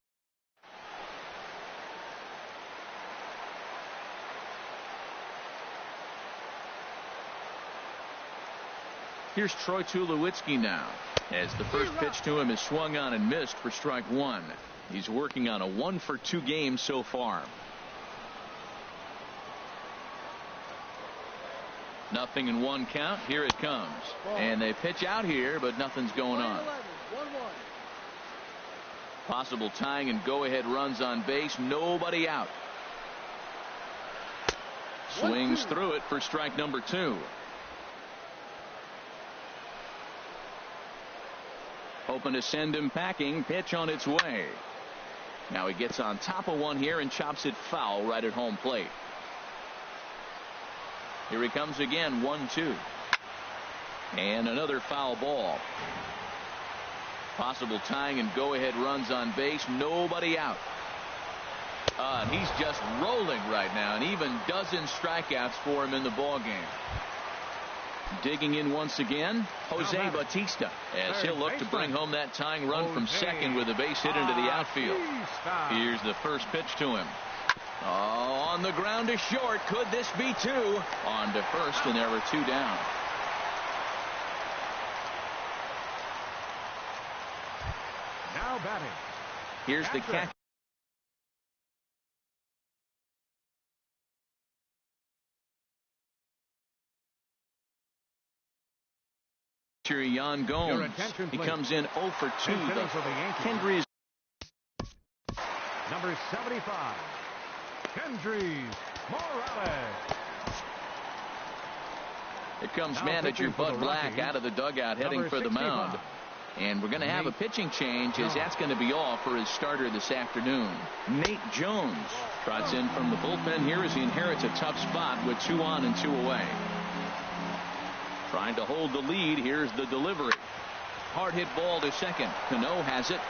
Here's Troy Tulowitzki now, as the first pitch to him is swung on and missed for strike 1. He's working on a 1 for 2 game so far. Nothing in 1 count. Here it comes. And they pitch out here, but nothing's going on. Possible tying and go-ahead runs on base. Nobody out. Swings through it for strike number 2. Hoping to send him packing. Pitch on its way. Now he gets on top of one here and chops it foul right at home plate. Here he comes again. 1-2. And another foul ball. Possible tying and go-ahead runs on base. Nobody out. And he's just rolling right now, and even dozen strikeouts for him in the ball game. Digging in once again, Jose Bautista, as he'll look to bring home that tying run from second with a base hit into the outfield. Here's the first pitch to him. Oh, on the ground to short. Could this be 2? On to first, and there were 2 down. Now batting. Here's the catch. Yan Gomes. He comes in 0 for 2. Kendrys. Number 75, Kendrys Morales. Here comes manager Bud Black out of the dugout heading for the mound. And we're going to have a pitching change, as that's going to be all for his starter this afternoon. Nate Jones trots in from the bullpen here as he inherits a tough spot with 2 on and 2 away. Trying to hold the lead. Here's the delivery. Hard hit ball to second. Cano has it.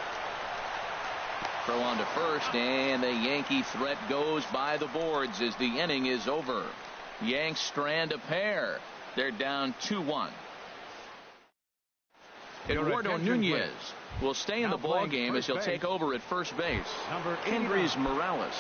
Throw on to first, and the Yankee threat goes by the boards as the inning is over. Yanks strand a pair. They're down 2-1. Eduardo Nunez will stay in the ball game as he'll take over at first base. Kendrys Morales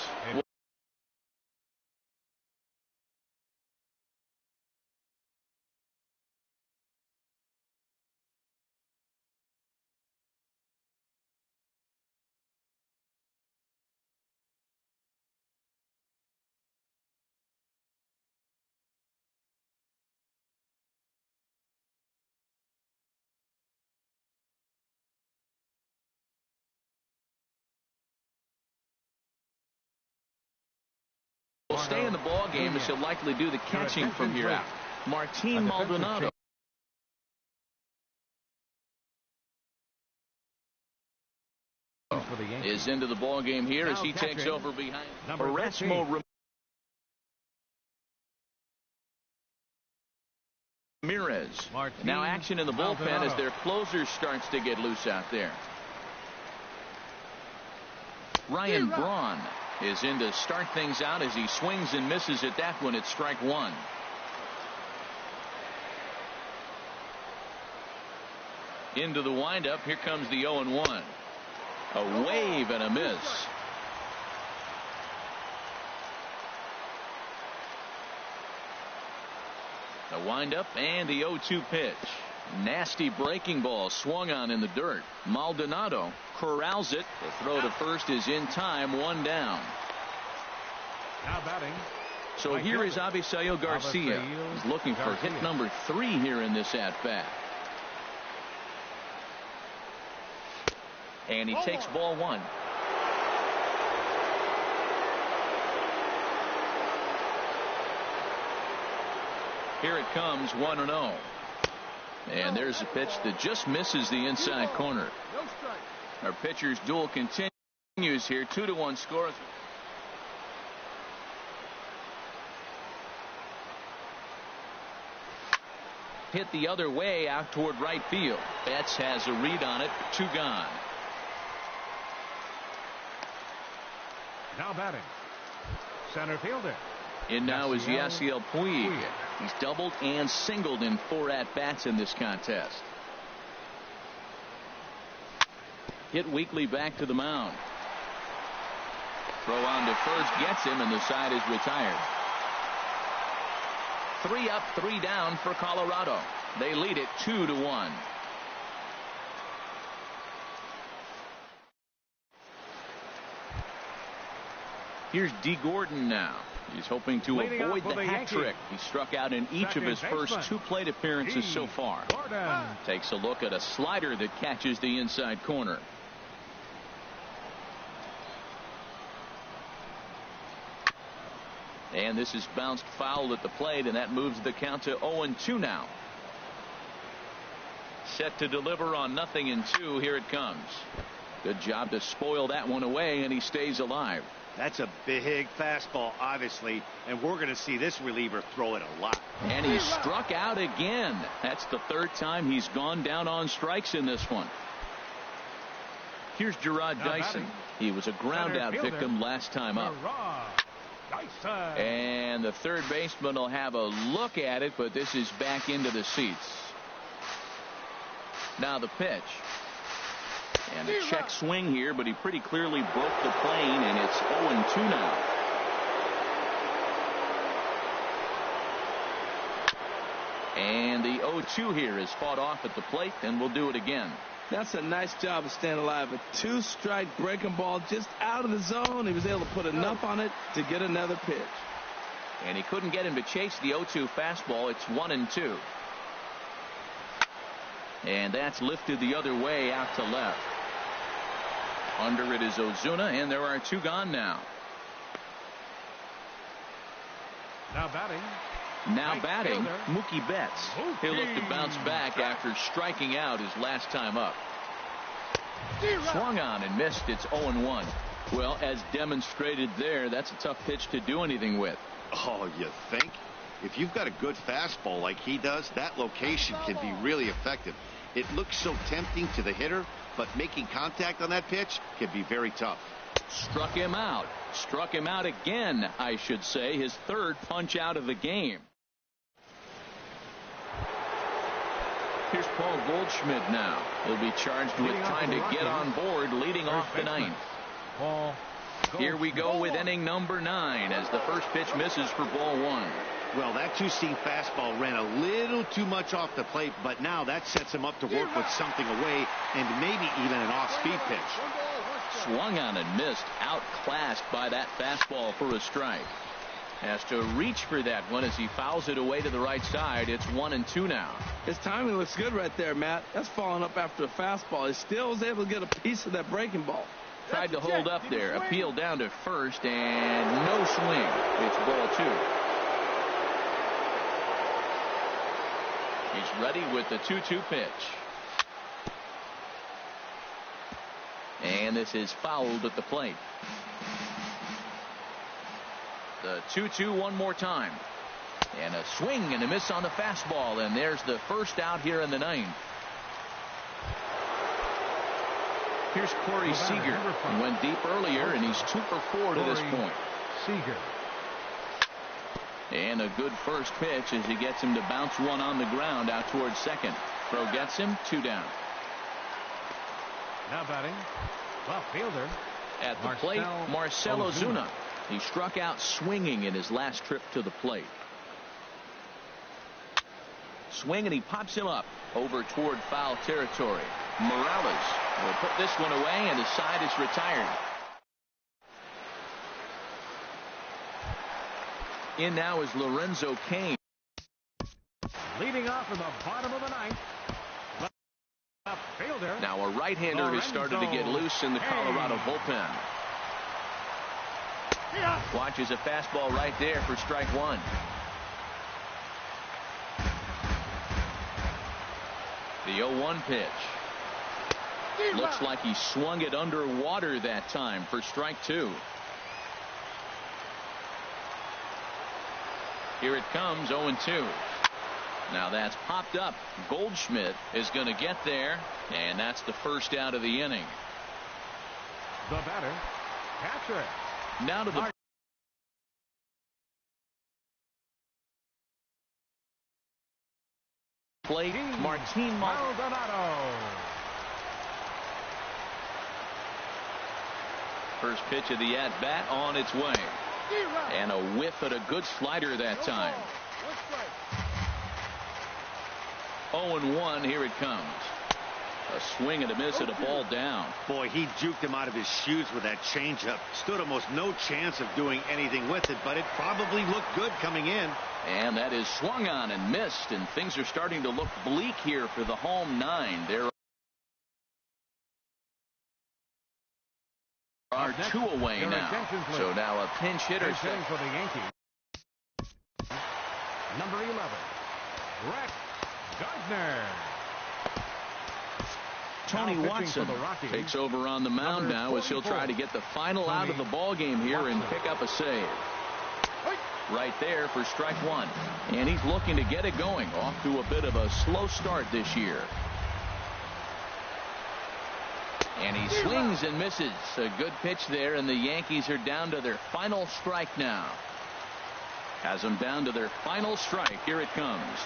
will stay in the ball game as he'll likely do the catching from here out. Martin Maldonado. Is into the ball game here as he takes over behind Erasmo Ramirez. Now action in the bullpen as their closer starts to get loose out there. Ryan Braun is in to start things out as he swings and misses at that one at strike one. Into the windup. Here comes the 0-1. A wave and a miss. A windup and the 0-2 pitch. Nasty breaking ball swung on in the dirt. Maldonado corrals it. The throw to first is in time. One down. Now batting. So here is Avisail Garcia. He's looking for hit number 3 here in this at bat. And he takes ball 1. Here it comes, 1-0. And there's a pitch that just misses the inside corner. Our pitcher's duel continues here. 2-1 score. Hit the other way out toward right field. Betts has a read on it. 2 gone. Now batting. Center fielder. In now is Yasiel Puig. He's doubled and singled in 4 at-bats in this contest. Hit weakly back to the mound. Throw on to first gets him, and the side is retired. 3 up, 3 down for Colorado. They lead it 2-1. Here's D. Gordon now. He's hoping to avoid the hat trick. He struck out in each of his first 2 plate appearances so far. Takes a look at a slider that catches the inside corner. And this is bounced foul at the plate, and that moves the count to 0-2 now. Set to deliver on 0-2. Here it comes. Good job to spoil that one away, and he stays alive. That's a big fastball, obviously, and we're going to see this reliever throw it a lot. And he struck out again. That's the 3rd time he's gone down on strikes in this one. Here's Gerard Dyson. He was a ground out victim last time up. And the 3rd baseman will have a look at it, but this is back into the seats. Now the pitch. And a check swing here, but he pretty clearly broke the plane, and it's 0-2 now. And the 0-2 here is fought off at the plate, and we'll do it again. That's a nice job of staying alive. A 2-strike breaking ball just out of the zone. He was able to put enough on it to get another pitch. And he couldn't get him to chase the 0-2 fastball. It's 1-2. And that's lifted the other way out to left. Under it is Ozuna, and there are 2 gone now. Now batting. Mookie Betts. He'll look to bounce back after striking out his last time up. Swung on and missed. It's 0-1. Well, as demonstrated there, that's a tough pitch to do anything with. Oh, you think? If you've got a good fastball like he does, that location can be really effective. It looks so tempting to the hitter, but making contact on that pitch can be very tough. Struck him out. Struck him out again, I should say. His 3rd punch out of the game. Here's Paul Goldschmidt now. He'll be charged with trying to get on board, leading off the 9th. Here we go with inning number 9 as the first pitch misses for ball 1. Well, that 2-seam fastball ran a little too much off the plate, but now that sets him up to work with something away and maybe even an off-speed pitch. Swung on and missed, outclassed by that fastball for a strike. Has to reach for that one as he fouls it away to the right side. It's 1-2 now. His timing looks good right there, Matt. That's following up after a fastball. He still was able to get a piece of that breaking ball. Tried to hold up there. Appeal down to first, and no swing. It's ball 2. He's ready with the 2-2 pitch. And this is fouled at the plate. The 2-2 one more time. And a swing and a miss on the fastball. And there's the first out here in the 9th. Here's Corey Seager. He went deep earlier, and he's 2 for 4 to this point. Seager. And a good first pitch as he gets him to bounce one on the ground out towards second. Throw gets him, 2 down. Now batting, left fielder. At the plate, Marcell Ozuna. He struck out swinging in his last trip to the plate. Swing, and he pops him up over toward foul territory. Morales will put this one away, and his side is retired. In now is Lorenzo Cain. Leading off in the bottom of the 9th. Left fielder. Now a right-hander has started to get loose in the Colorado bullpen. Watches a fastball right there for strike 1. The 0-1 pitch. Looks like he swung it underwater that time for strike 2. Here it comes, 0-2. Now that's popped up. Goldschmidt is going to get there, and that's the first out of the inning. The batter, catcher. Now to the plate, Martin Maldonado. First pitch of the at-bat on its way. And a whiff at a good slider that time. 0-1, here it comes. A swing and a miss at a ball down. Boy, he juked him out of his shoes with that changeup. Stood almost no chance of doing anything with it, but it probably looked good coming in. And that is swung on and missed, and things are starting to look bleak here for the home 9. There are 2 away now. So now a pinch hitter set for the Yankees. Number 11, Brett Gardner. Tony Watson takes over on the mound now as he'll try to get the final out of the ball game here and pick up a save. Right there for strike 1. And he's looking to get it going. Off to a bit of a slow start this year. And he swings and misses. A good pitch there, and the Yankees are down to their final strike now. Has them down to their final strike. Here it comes.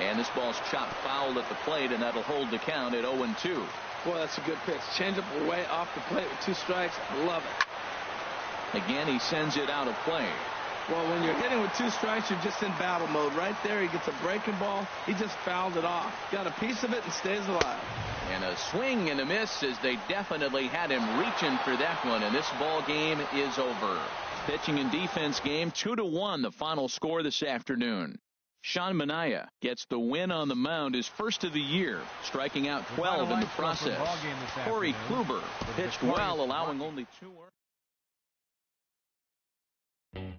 And this ball's chopped foul at the plate, and that'll hold the count at 0-2. Boy, that's a good pitch. Change up away off the plate with 2 strikes. I love it. Again, he sends it out of play. Well, when you're hitting with 2 strikes, you're just in battle mode. Right there, he gets a breaking ball. He just fouled it off. Got a piece of it and stays alive. And a swing and a miss as they definitely had him reaching for that one. And this ball game is over. Pitching and defense game, 2-1, the final score this afternoon. Sean Manaea gets the win on the mound, his first of the year, striking out 12 in the process. Corey Kluber pitched well, allowing only 2 errors.